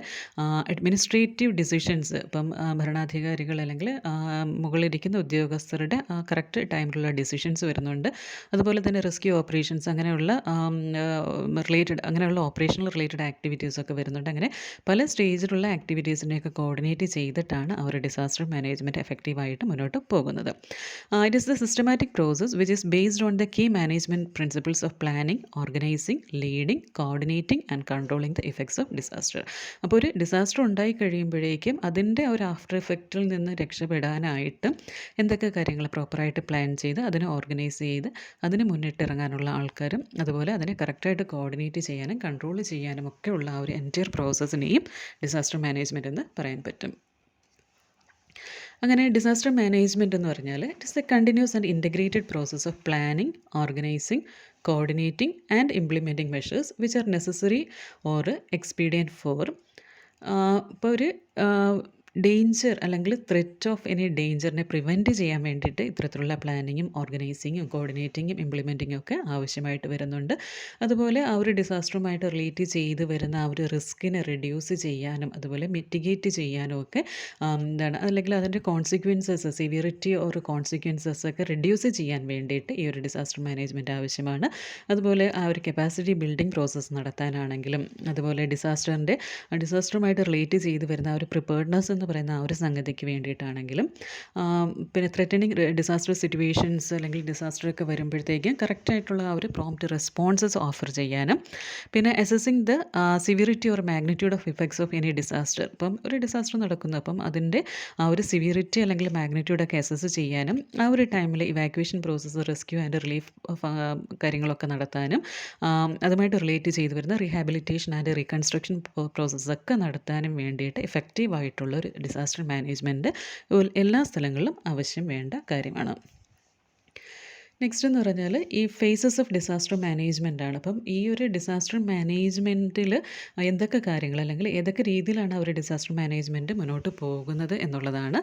അഡ്മിനിസ്ട്രേറ്റീവ് ഡിസിഷൻസ്, ഇപ്പം ഭരണാധികാരികൾ അല്ലെങ്കിൽ മുകളിലിരിക്കുന്ന ഉദ്യോഗസ്ഥരുടെ കറക്റ്റ് ടൈമിലുള്ള ഡിസിഷൻസ് വരുന്നുണ്ട്. അതുപോലെ തന്നെ റെസ്ക്യൂ ഓപ്പറേഷൻസ് അങ്ങനെയുള്ള അങ്ങനെയുള്ള ഓപ്പറേഷണൽ റിലേറ്റഡ് ആക്ടിവിറ്റീസൊക്കെ വരുന്നുണ്ട്. അങ്ങനെ പല സ്റ്റേജിലുള്ള ആക്ടിവിറ്റീസിനെയൊക്കെ കോർഡിനേറ്റ് ചെയ്തിട്ടാണ് ആ ഒരു ഡിസാസ്റ്റർ മാനേജ്മെൻറ്റ് എഫക്റ്റീവായിട്ട് മുന്നോട്ട് പോകുന്നത്. It is the systematic process which is based on the key management principles of planning, organising, leading, coordinating and controlling the effects of disaster. അപ്പോൾ ഒരു ഡിസാസ്റ്റർ ഉണ്ടായി കഴിയുമ്പോഴേക്കും അതിൻ്റെ ഒരു ആഫ്റ്റർ എഫക്റ്റിൽ നിന്ന് രക്ഷപ്പെടാനായിട്ട് എന്തൊക്കെ കാര്യങ്ങൾ പ്രോപ്പറായിട്ട് പ്ലാൻ ചെയ്ത് അതിനെ ഓർഗനൈസ് ചെയ്ത് അതിന് മുന്നിട്ടിറങ്ങാനുള്ള ആൾക്കാരും അതുപോലെ അതിനെ കറക്റ്റായിട്ട് കോർഡിനേറ്റ് ചെയ്യാനും കൺട്രോൾ ചെയ്യാനും ഒക്കെ ഉള്ള ആ ഒരു എൻറ്റയർ പ്രോസസ്സിനെയും ഡിസാസ്റ്റർ മാനേജ്മെൻറ്റ് എന്ന് പറയാൻ പറ്റും. അങ്ങനെ ഡിസാസ്റ്റർ മാനേജ്മെൻറ്റ് എന്ന് പറഞ്ഞാൽ it is a continuous and integrated process of planning, organising, coordinating and implementing measures which are necessary or expedient for. ഇപ്പോൾ ഒരു ഡേഞ്ചർ അല്ലെങ്കിൽ ത്രെറ്റ് ഓഫ് എനി ഡേഞ്ചറിനെ പ്രിവെൻറ്റ് ചെയ്യാൻ വേണ്ടിയിട്ട് ഇത്തരത്തിലുള്ള പ്ലാനിങ്ങും ഓർഗനൈസിങ്ങും കോർഡിനേറ്റിങ്ങും ഇംപ്ലിമെൻറ്റിങ്ങും ഒക്കെ ആവശ്യമായിട്ട് വരുന്നുണ്ട്. അതുപോലെ ആ ഒരു ഡിസാസ്റ്ററുമായിട്ട് റിലേറ്റ് ചെയ്ത് വരുന്ന ആ ഒരു റിസ്കിനെ റെഡ്യൂസ് ചെയ്യാനും അതുപോലെ മിറ്റിഗേറ്റ് ചെയ്യാനും ഒക്കെ എന്താണ് അല്ലെങ്കിൽ അതിൻ്റെ കോൺസിക്വൻസസ് സിവിയറിറ്റി ഓർ കോൺസിക്വൻസസ് ഒക്കെ റെഡ്യൂസ് ചെയ്യാൻ വേണ്ടിയിട്ട് ഈ ഒരു ഡിസാസ്റ്റർ മാനേജ്മെൻറ്റ് ആവശ്യമാണ്. അതുപോലെ ആ ഒരു കപ്പാസിറ്റി ബിൽഡിംഗ് പ്രോസസ്സ് നടത്താനാണെങ്കിലും അതുപോലെ ഡിസാസ്റ്ററുമായിട്ട് റിലേറ്റ് ചെയ്ത് വരുന്ന ആ ഒരു പ്രിപ്പയർഡ്നെസ് എന്ന് പറയുന്ന ആ ഒരു സംഗതിക്ക് വേണ്ടിയിട്ടാണെങ്കിലും പിന്നെ ത്രെറ്റനിങ് ഡിസാസ്റ്റർ സിറ്റുവേഷൻസ് അല്ലെങ്കിൽ ഡിസാസ്റ്ററൊക്കെ വരുമ്പോഴത്തേക്കും കറക്റ്റായിട്ടുള്ള ആ ഒരു പ്രോംപ്റ്റ് റെസ്പോൺസസ് ഓഫർ ചെയ്യാനും പിന്നെ assessing the severity or magnitude of effects of any disaster. ഇപ്പം ഒരു ഡിസാസ്റ്റർ നടക്കുന്നു, അപ്പം അതിൻ്റെ ആ ഒരു സിവിയറിറ്റി അല്ലെങ്കിൽ മാഗ്നിറ്റ്യൂഡൊക്കെ അസസ് ചെയ്യാനും ആ ഒരു ടൈമിൽ evacuation process rescue and relief കാര്യങ്ങളൊക്കെ നടത്താനും അതുമായിട്ട് റിലേറ്റ് ചെയ്ത് വരുന്ന റീഹാബിലിറ്റേഷൻ ആൻഡ് റീകൺസ്ട്രക്ഷൻ പ്രോസസ്സൊക്കെ നടത്താനും വേണ്ടിയിട്ട് എഫക്റ്റീവായിട്ടുള്ള ഒരു ഡിസാസ്റ്റർ മാനേജ്മെൻറ്റ് എല്ലാ സ്ഥലങ്ങളിലും ആവശ്യം വേണ്ട കാര്യമാണ്. നെക്സ്റ്റ് എന്ന് പറഞ്ഞാൽ ഈ ഫേസസ് ഓഫ് ഡിസാസ്റ്റർ മാനേജ്മെൻ്റ് ആണ്. അപ്പം ഈ ഒരു ഡിസാസ്റ്റർ മാനേജ്മെൻറ്റിൽ എന്തൊക്കെ കാര്യങ്ങൾ അല്ലെങ്കിൽ ഏതൊക്കെ രീതിയിലാണ് ആ ഒരു ഡിസാസ്റ്റർ മാനേജ്മെൻറ്റ് മുന്നോട്ട് പോകുന്നത് എന്നുള്ളതാണ്.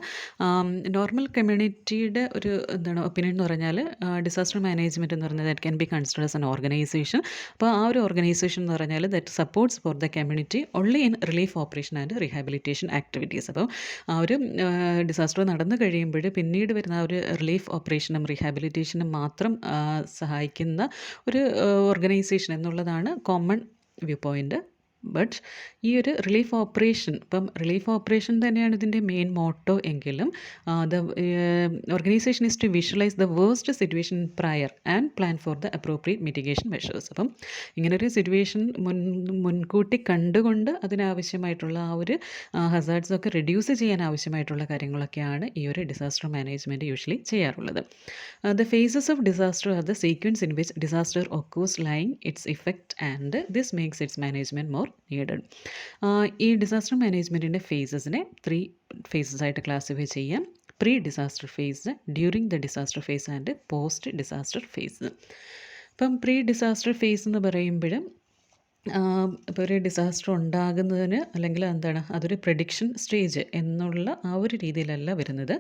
നോർമൽ കമ്മ്യൂണിറ്റിയുടെ ഒരു എന്താണ് ഒപ്പീനിയൻ എന്ന് പറഞ്ഞാൽ ഡിസാസ്റ്റർ മാനേജ്മെൻറ്റ് എന്ന് പറഞ്ഞാൽ that can B consider as an organisation. അപ്പോൾ ആ ഒരു ഓർഗനൈസേഷൻ എന്ന് പറഞ്ഞാൽ that supports for the community only in relief operation and rehabilitation activities. അപ്പോൾ ആ ഒരു ഡിസാസ്റ്റർ നടന്നു കഴിയുമ്പോൾ പിന്നീട് വരുന്ന ആ ഒരു റിലീഫ് ഓപ്പറേഷനും റീഹാബിലിറ്റേഷനും മാത്രം സഹായിക്കുന്ന ഒരു ഓർഗനൈസേഷൻ എന്നുള്ളതാണ് കോമൺ വ്യൂ പോയിൻ്റ്. ബട്ട് ഈ ഒരു റിലീഫ് ഓപ്പറേഷൻ ഇപ്പം റിലീഫ് ഓപ്പറേഷൻ തന്നെയാണ് ഇതിൻ്റെ മെയിൻ മോട്ടോ എങ്കിലും the organisation is to visualise the worst situation prior and plan for the appropriate mitigation measures. അപ്പം ഇങ്ങനൊരു സിറ്റുവേഷൻ മുൻകൂട്ടി കണ്ടുകൊണ്ട് അതിനാവശ്യമായിട്ടുള്ള ആ ഒരു ഹസാർഡ്സൊക്കെ റെഡ്യൂസ് ചെയ്യാൻ ആവശ്യമായിട്ടുള്ള കാര്യങ്ങളൊക്കെയാണ് ഈ ഒരു ഡിസാസ്റ്റർ മാനേജ്മെൻറ്റ് യൂഷ്വലി ചെയ്യാറുള്ളത്. The phases of disaster are the sequence in which disaster occurs lying its effect and this makes its management more needed. ഈ ഡിസാസ്റ്റർ മാനേജ്മെൻറ്റിൻ്റെ ഫേസസിനെ 3 ഫേസസ് ആയിട്ട് ക്ലാസിഫൈ ചെയ്യാം. Pre disaster phase, during the disaster phase and post disaster phase. ഇപ്പം pre disaster phase എന്ന് പറയുമ്പോൾ ഇപ്പോൾ ഒരു ഡിസാസ്റ്റർ ഉണ്ടാകുന്നതിന് അല്ലെങ്കിൽ എന്താണ് അതൊരു പ്രഡിക്ഷൻ സ്റ്റേജ് എന്നുള്ള ആ ഒരു രീതിയിലല്ല വരുന്നത്,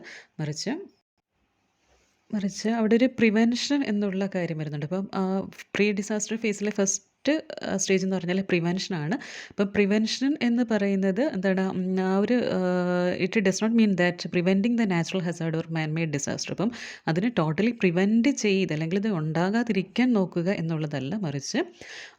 മറിച്ച് അവിടെ ഒരു പ്രിവെൻഷൻ എന്നുള്ള കാര്യം വരുന്നുണ്ട്. അപ്പം പ്രീ ഡിസാസ്റ്റർ ഫേസിലെ ഫസ്റ്റ് സ്റ്റേജ് എന്ന് പറഞ്ഞാൽ പ്രിവെൻഷനാണ്. അപ്പം പ്രിവെൻഷൻ എന്ന് പറയുന്നത് എന്താണ് ആ ഒരു it does not mean that preventing the natural hazard or man made disaster. അപ്പം അതിനെ ടോട്ടലി പ്രിവെൻറ്റ് ചെയ്ത് അല്ലെങ്കിൽ ഇത് ഉണ്ടാകാതിരിക്കാൻ നോക്കുക എന്നുള്ളതല്ല, മറിച്ച്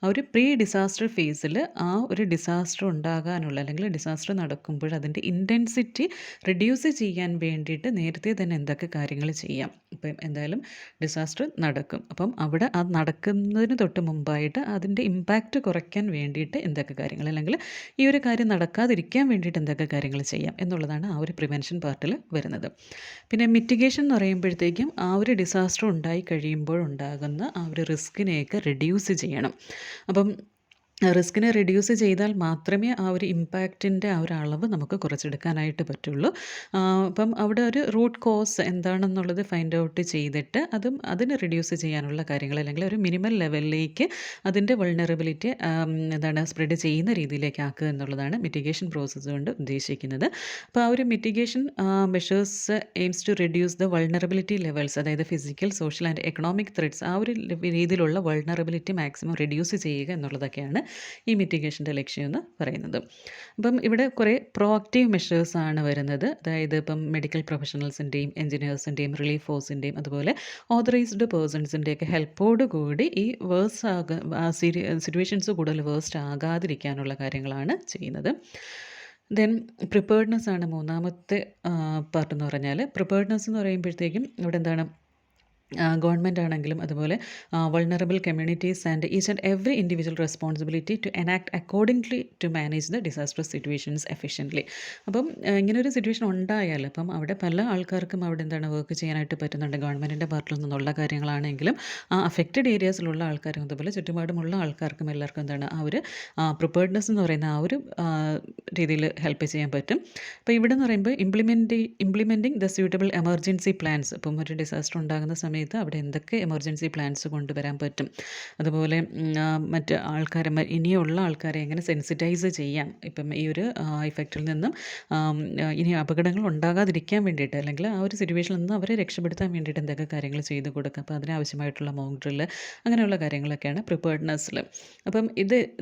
ആ ഒരു പ്രീ ഡിസാസ്റ്റർ ഫേസിൽ ആ ഒരു ഡിസാസ്റ്റർ ഉണ്ടാകാനുള്ള അല്ലെങ്കിൽ ഡിസാസ്റ്റർ നടക്കുമ്പോൾ അതിൻ്റെ ഇൻറ്റൻസിറ്റി റെഡ്യൂസ് ചെയ്യാൻ വേണ്ടിയിട്ട് നേരത്തെ തന്നെ എന്തൊക്കെ കാര്യങ്ങൾ ചെയ്യാം. ഇപ്പം എന്തായാലും ഡിസാസ്റ്റർ നടക്കും, അപ്പം അവിടെ അത് നടക്കുന്നതിന് തൊട്ട് മുമ്പായിട്ട് അതിൻ്റെ ഇമ്പാക്റ്റ് കുറയ്ക്കാൻ വേണ്ടിയിട്ട് എന്തൊക്കെ കാര്യങ്ങൾ അല്ലെങ്കിൽ ഈ ഒരു കാര്യം നടക്കാതിരിക്കാൻ വേണ്ടിയിട്ട് എന്തൊക്കെ കാര്യങ്ങൾ ചെയ്യാം എന്നുള്ളതാണ് ആ ഒരു പ്രിവെൻഷൻ പാർട്ടിൽ വരുന്നത്. പിന്നെ മിറ്റിഗേഷൻ എന്ന് പറയുമ്പോഴത്തേക്കും ആ ഒരു ഡിസാസ്റ്റർ ഉണ്ടായി കഴിയുമ്പോഴുണ്ടാകുന്ന ആ ഒരു റിസ്കിനെയൊക്കെ റെഡ്യൂസ് ചെയ്യണം. അപ്പം റിസ്കിനെ റെഡ്യൂസ് ചെയ്താൽ മാത്രമേ ആ ഒരു ഇമ്പാക്റ്റിൻ്റെ ആ ഒരു അളവ് നമുക്ക് കുറച്ചെടുക്കാനായിട്ട് പറ്റുള്ളൂ. അപ്പം അവിടെ ഒരു റൂട്ട് കോസ് എന്താണെന്നുള്ളത് ഫൈൻഡ് ഔട്ട് ചെയ്തിട്ട് അതിനെ റെഡ്യൂസ് ചെയ്യാനുള്ള കാര്യങ്ങൾ അല്ലെങ്കിൽ ഒരു മിനിമം ലെവലിലേക്ക് അതിൻ്റെ വൾണറബിലിറ്റി സ്പ്രെഡ് ചെയ്യുന്ന രീതിയിലേക്ക് ആക്കുക എന്നുള്ളതാണ് മിറ്റിഗേഷൻ പ്രോസസ്സ് കൊണ്ട് ഉദ്ദേശിക്കുന്നത്. അപ്പോൾ ആ ഒരു mitigation measures aims to reduce the vulnerability levels, അതായത് physical, social and economic threats, ആ ഒരു രീതിയിലുള്ള വൾണറബിലിറ്റി മാക്സിമം റെഡ്യൂസ് ചെയ്യുക എന്നുള്ളതൊക്കെയാണ് ഈ മിറ്റിഗേഷൻ്റെ ലക്ഷ്യം എന്ന് പറയുന്നത്. അപ്പം ഇവിടെ കുറേ പ്രോആക്റ്റീവ് മെഷേഴ്സാണ് വരുന്നത്. അതായത് ഇപ്പം മെഡിക്കൽ പ്രൊഫഷണൽസിൻ്റെയും എൻജിനീയേഴ്സിൻ്റെയും റിലീഫ് ഫോഴ്സിൻ്റെയും അതുപോലെ ഓതറൈസ്ഡ് പേഴ്സൺസിൻ്റെയൊക്കെ ഹെൽപ്പോട് കൂടി ഈ സിറ്റുവേഷൻസ് കൂടുതൽ വേഴ്സ്റ്റ് ആകാതിരിക്കാനുള്ള കാര്യങ്ങളാണ് ചെയ്യുന്നത്. ദെൻ പ്രിപ്പേർഡ്നെസ് ആണ് മൂന്നാമത്തെ പാർട്ട് എന്ന് പറഞ്ഞാൽ. പ്രിപ്പേർഡ്നെസ് എന്ന് പറയുമ്പോഴത്തേക്കും ഇവിടെ എന്താണ് ഗവൺമെൻറ് ആണെങ്കിലും അതുപോലെ vulnerable communities and each and every individual responsibility to enact accordingly to manage the disaster situations efficiently. അപ്പം ഇങ്ങനൊരു സിറ്റുവേഷൻ ഉണ്ടായാൽ അപ്പം അവിടെ പല ആൾക്കാർക്കും അവിടെ വർക്ക് ചെയ്യാനായിട്ട് പറ്റുന്നുണ്ട്. ഗവൺമെൻറ്റിൻ്റെ പാർട്ടിൽ നിന്നുള്ള കാര്യങ്ങളാണെങ്കിലും ആ അഫക്റ്റഡ് ഏരിയാസിലുള്ള ആൾക്കാരും അതുപോലെ ചുറ്റുപാടുമുള്ള ആൾക്കാർക്കും എല്ലാവർക്കും ആ ഒരു പ്രിപ്പേർഡ്നെസ് എന്ന് പറയുന്ന ആ ഒരു രീതിയിൽ ഹെൽപ്പ് ചെയ്യാൻ പറ്റും. അപ്പോൾ ഇവിടെ എന്ന് പറയുമ്പോൾ implementing the suitable emergency plans. ഇപ്പം ഒരു ഡിസാസ്റ്റർ ഉണ്ടാകുന്ന സമയത്ത് സമയത്ത് അവിടെ എന്തൊക്കെ എമർജൻസി പ്ലാൻസ് കൊണ്ടുവരാൻ പറ്റും, അതുപോലെ മറ്റ് ആൾക്കാരെ ഇനിയുള്ള ആൾക്കാരെ എങ്ങനെ സെൻസിറ്റൈസ് ചെയ്യാം ഇപ്പം ഈ ഒരു ഇഫക്റ്റിൽ നിന്നും ഇനി അപകടങ്ങൾ ഉണ്ടാകാതിരിക്കാൻ വേണ്ടിയിട്ട്, അല്ലെങ്കിൽ ആ ഒരു സിറ്റുവേഷനിൽ നിന്ന് അവരെ രക്ഷപ്പെടുത്താൻ വേണ്ടിയിട്ട് എന്തൊക്കെ കാര്യങ്ങൾ ചെയ്ത് കൊടുക്കുക. അപ്പോൾ അതിനാവശ്യമായിട്ടുള്ള മോക്ക് ഡ്രില്ല് അങ്ങനെയുള്ള കാര്യങ്ങളൊക്കെയാണ് പ്രിപ്പയർഡ്നെസ്സിൽ. അപ്പം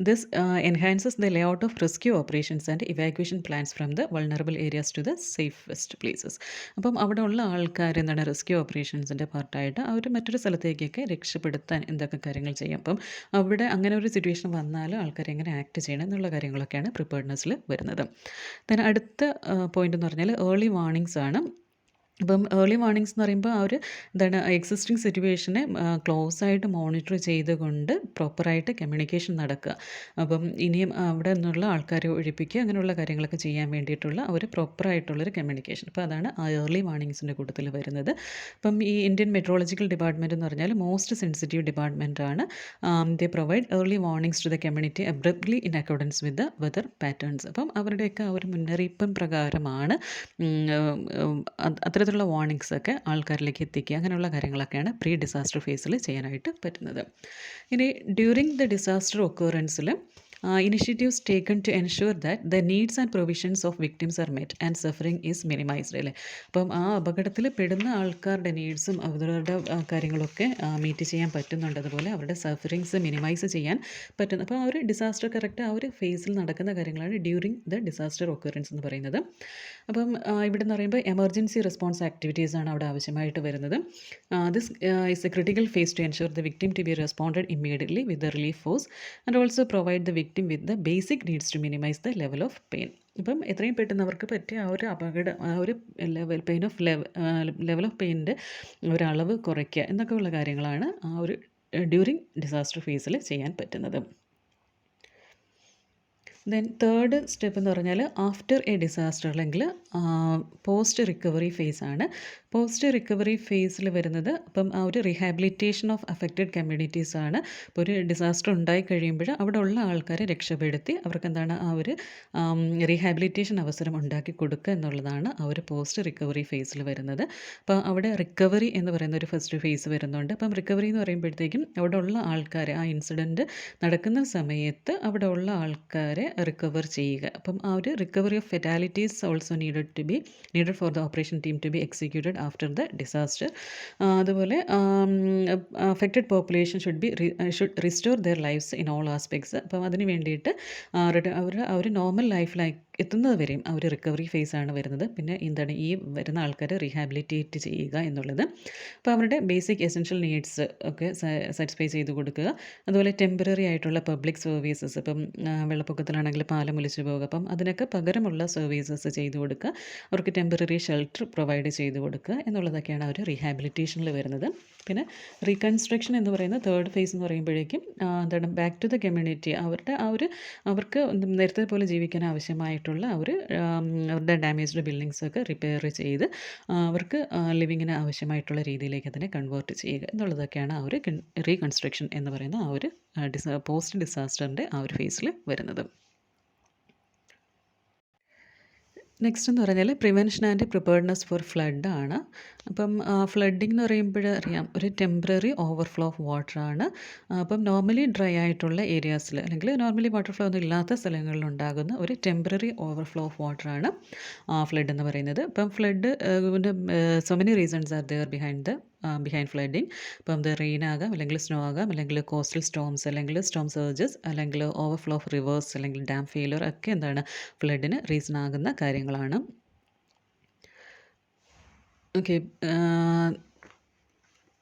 this enhances the layout of rescue operations and evacuation plans from the vulnerable areas to the safest places. അപ്പം അവിടെ ഉള്ള ആൾക്കാർ എന്താണ് റെസ്ക്യൂ ഓപ്പറേഷൻസിൻ്റെ പാർട്ടായിട്ട് അവർ മറ്റൊരു സ്ഥലത്തേക്കൊക്കെ രക്ഷപ്പെടുത്താൻ എന്തൊക്കെ കാര്യങ്ങൾ ചെയ്യാം. അപ്പം അവിടെ അങ്ങനെ ഒരു സിറ്റുവേഷൻ വന്നാൽ ആൾക്കാർ എങ്ങനെ ആക്ട് ചെയ്യണം എന്നുള്ള കാര്യങ്ങളൊക്കെയാണ് പ്രിപ്പയർഡ്നെസ്സിൽ വരുന്നത്. then അടുത്ത പോയിന്റ് എന്ന് പറഞ്ഞാൽ ഏർലി വാർണിംഗ്സ് ആണ്. അപ്പം ഏർലി വാർണിംഗ്സ് എന്ന് പറയുമ്പോൾ ആ ഒരു എന്താണ് എക്സിസ്റ്റിംഗ് സിറ്റുവേഷനെ ക്ലോസ് ആയിട്ട് മോണിറ്റർ ചെയ്തുകൊണ്ട് പ്രോപ്പറായിട്ട് കമ്മ്യൂണിക്കേഷൻ നടക്കുക. അപ്പം ഇനിയും അവിടെ നിന്നുള്ള ആൾക്കാരെ ഒഴിപ്പിക്കുക, അങ്ങനെയുള്ള കാര്യങ്ങളൊക്കെ ചെയ്യാൻ വേണ്ടിയിട്ടുള്ള ഒരു പ്രോപ്പറായിട്ടുള്ളൊരു കമ്മ്യൂണിക്കേഷൻ. അപ്പോൾ അതാണ് ആ ഏർലി വാർണിംഗ്സിൻ്റെ കൂട്ടത്തിൽ വരുന്നത്. അപ്പം ഈ ഇന്ത്യൻ മെട്രോളജിക്കൽ ഡിപ്പാർട്ട്മെൻറ്റ് എന്ന് പറഞ്ഞാൽ മോസ്റ്റ് സെൻസിറ്റീവ് ഡിപ്പാർട്ട്മെൻ്റ് ആണ്. They provide early warnings to the community abruptly in accordance with the weather patterns. അപ്പം അവരുടെയൊക്കെ ആ ഒരു മുന്നറിയിപ്പും പ്രകാരമാണ് അത്തരത്തിലുള്ള വാർണിംഗ്സ് ഒക്കെ ആൾക്കാരിലേക്ക് എത്തിക്കുക. അങ്ങനെയുള്ള കാര്യങ്ങളൊക്കെയാണ് പ്രീ ഡിസാസ്റ്റർ ഫേസിൽ ചെയ്യാനായിട്ട് പറ്റുന്നത്. ഇനി ഡ്യൂറിങ് ദ ഡിസാസ്റ്റർ ഒക്കറൻസിൽ initiatives taken to ensure that the needs and provisions of victims are met and suffering is minimized അല്ലേ. അപ്പം ആ അപകടത്തിൽ പെടുന്ന ആൾക്കാരുടെ നീഡ്സും അവരുടെ കാര്യങ്ങളൊക്കെ മീറ്റ് ചെയ്യാൻ പറ്റുന്നുണ്ട്, അതുപോലെ അവരുടെ സഫറിങ്സ് മിനിമൈസ് ചെയ്യാൻ പറ്റുന്നു. അപ്പോൾ ആ ഒരു ഡിസാസ്റ്റർ കറക്റ്റ് ആ ഒരു ഫേസിൽ നടക്കുന്ന കാര്യങ്ങളാണ് ഡ്യൂറിങ് ദ ഡിസാസ്റ്റർ ഒക്കറൻസ് എന്ന് പറയുന്നത്. അപ്പം ഇവിടെ എന്ന് പറയുമ്പോൾ എമർജൻസി റെസ്പോൺസ് ആക്ടിവിറ്റീസ് ആണ് അവിടെ ആവശ്യമായിട്ട് വരുന്നത്. This is a critical phase to ensure the victim to be responded immediately with the relief force and also provide the victim with the basic needs to minimize the level of pain. ഇപ്പം എത്രയും പെട്ടെന്ന് അവർക്ക് പറ്റിയ ആ ഒരു അപകടം ആ ഒരു ലെവൽ ഓഫ് പെയിൻ്റെ ഒരളവ് കുറയ്ക്കുക എന്നൊക്കെയുള്ള കാര്യങ്ങളാണ് ആ ഒരു ഡ്യൂറിങ് ഡിസാസ്റ്റർ ഫേസിൽ ചെയ്യാൻ പറ്റുന്നത്. ദെൻ തേർഡ് സ്റ്റെപ്പ് എന്ന് പറഞ്ഞാൽ ആഫ്റ്റർ എ ഡിസാസ്റ്റർ അല്ലെങ്കിൽ പോസ്റ്റ് റിക്കവറി ഫേസ് ആണ്. പോസ്റ്റ് റിക്കവറി ഫേസിൽ വരുന്നത് അപ്പം ആ ഒരു റീഹാബിലിറ്റേഷൻ ഓഫ് അഫക്റ്റഡ് കമ്മ്യൂണിറ്റീസ് ആണ്. ഇപ്പോൾ ഒരു ഡിസാസ്റ്റർ ഉണ്ടായി കഴിയുമ്പോൾ അവിടെ ഉള്ള ആൾക്കാരെ രക്ഷപ്പെടുത്തി അവർക്ക് എന്താണ് ആ ഒരു റീഹാബിലിറ്റേഷൻ അവസരം ഉണ്ടാക്കി കൊടുക്കുക എന്നുള്ളതാണ് ആ ഒരു പോസ്റ്റ് റിക്കവറി ഫേസിൽ വരുന്നത്. അപ്പോൾ അവിടെ റിക്കവറി എന്ന് പറയുന്ന ഒരു ഫസ്റ്റ് ഫേസ് വരുന്നുണ്ട്. അപ്പം റിക്കവറി എന്ന് പറയുമ്പോഴത്തേക്കും അവിടെ ഉള്ള ആൾക്കാരെ ആ ഇൻസിഡൻറ്റ് നടക്കുന്ന സമയത്ത് അവിടെ ഉള്ള ആൾക്കാരെ റിക്കവർ ചെയ്യുക. അപ്പം ആ ഒരു recovery of fatalities also needed for the operation team to be executed after the disaster. അതുപോലെ affected population should restore their lifes in all aspects. അപ്പം അതിന് വേണ്ടിയിട്ട് ആ ഒരു നോർമൽ ലൈഫിലായി എത്തുന്നത് വരെയും ആ ഒരു റിക്കവറി ഫേസാണ് വരുന്നത്. പിന്നെ എന്താണ് ഈ വരുന്ന ആൾക്കാരെ റീഹാബിലിറ്റേറ്റ് ചെയ്യുക എന്നുള്ളത്. അപ്പോൾ അവരുടെ ബേസിക് എസെൻഷ്യൽ നീഡ്സ് ഒക്കെ സാറ്റിസ്ഫൈ ചെയ്ത് കൊടുക്കുക. അതുപോലെ ടെമ്പററി ആയിട്ടുള്ള പബ്ലിക് സർവീസസ്, ഇപ്പം വെള്ളപ്പൊക്കത്തിലാണെങ്കിൽ പാലം ഒലിച്ചു പോകുക, അപ്പം അതിനൊക്കെ പകരമുള്ള സർവീസസ് ചെയ്തു കൊടുക്കുക. അവർക്ക് ടെമ്പററി ഷെൽട്ടർ പ്രൊവൈഡ് ചെയ്ത് കൊടുക്കുക എന്നുള്ളതൊക്കെയാണ് ആ ഒരു റീഹാബിലിറ്റേഷനിൽ വരുന്നത്. പിന്നെ റീകൺസ്ട്രക്ഷൻ എന്ന് പറയുന്ന തേർഡ് ഫേസ് എന്ന് പറയുമ്പോഴേക്കും എന്താണ് ബാക്ക് ടു ദ കമ്മ്യൂണിറ്റി, അവരുടെ ആ ഒരു അവർക്ക് നേരത്തെ പോലെ ജീവിക്കാൻ ആവശ്യമായിട്ടുള്ള അവരുടെ ഡാമേജ്ഡ് ബിൽഡിങ്സൊക്കെ റിപ്പയർ ചെയ്ത് അവർക്ക് ലിവിങ്ങിന് ആവശ്യമായിട്ടുള്ള രീതിയിലേക്ക് അതിനെ കൺവേർട്ട് ചെയ്യുക എന്നുള്ളതൊക്കെയാണ് ആ ഒരു റീകൺസ്ട്രക്ഷൻ എന്ന് പറയുന്ന ആ ഒരു പോസ്റ്റ് ഡിസാസ്റ്ററിൻ്റെ ആ ഒരു ഫേസിൽ വരുന്നത്. നെക്സ്റ്റ് എന്ന് പറഞ്ഞാൽ prevention and preparedness for flood ആണ്. അപ്പം ഫ്ലഡിംഗ് എന്ന് പറയുമ്പോൾ അറിയാം ഒരു ടെമ്പററി ഓവർഫ്ലോ ഓഫ് വാട്ടറാണ്. അപ്പം നോർമലി ഡ്രൈ ആയിട്ടുള്ള ഏരിയാസിൽ അല്ലെങ്കിൽ നോർമലി വാട്ടർ ഫ്ലോ ഒന്നും ഇല്ലാത്ത സ്ഥലങ്ങളിൽ ഉണ്ടാകുന്ന ഒരു ടെമ്പററി ഓവർഫ്ലോ ഓഫ് വാട്ടറാണ് ഫ്ലഡ് എന്ന് പറയുന്നത്. അപ്പം flood so many reasons are there behind flooding. ഇപ്പം അത് റെയിൻ ആകാം, അല്ലെങ്കിൽ സ്നോ ആകാം, അല്ലെങ്കിൽ കോസ്റ്റൽ സ്റ്റോംസ്, അല്ലെങ്കിൽ സ്റ്റോം സർജസ്, അല്ലെങ്കിൽ ഓവർഫ്ലോ ഓഫ് റിവേഴ്സ്, അല്ലെങ്കിൽ ഡാം ഫെയിലിയർ ഒക്കെ എന്താണ് ഫ്ലഡിന് റീസൺ ആകുന്ന കാര്യങ്ങളാണ്. ഓക്കെ,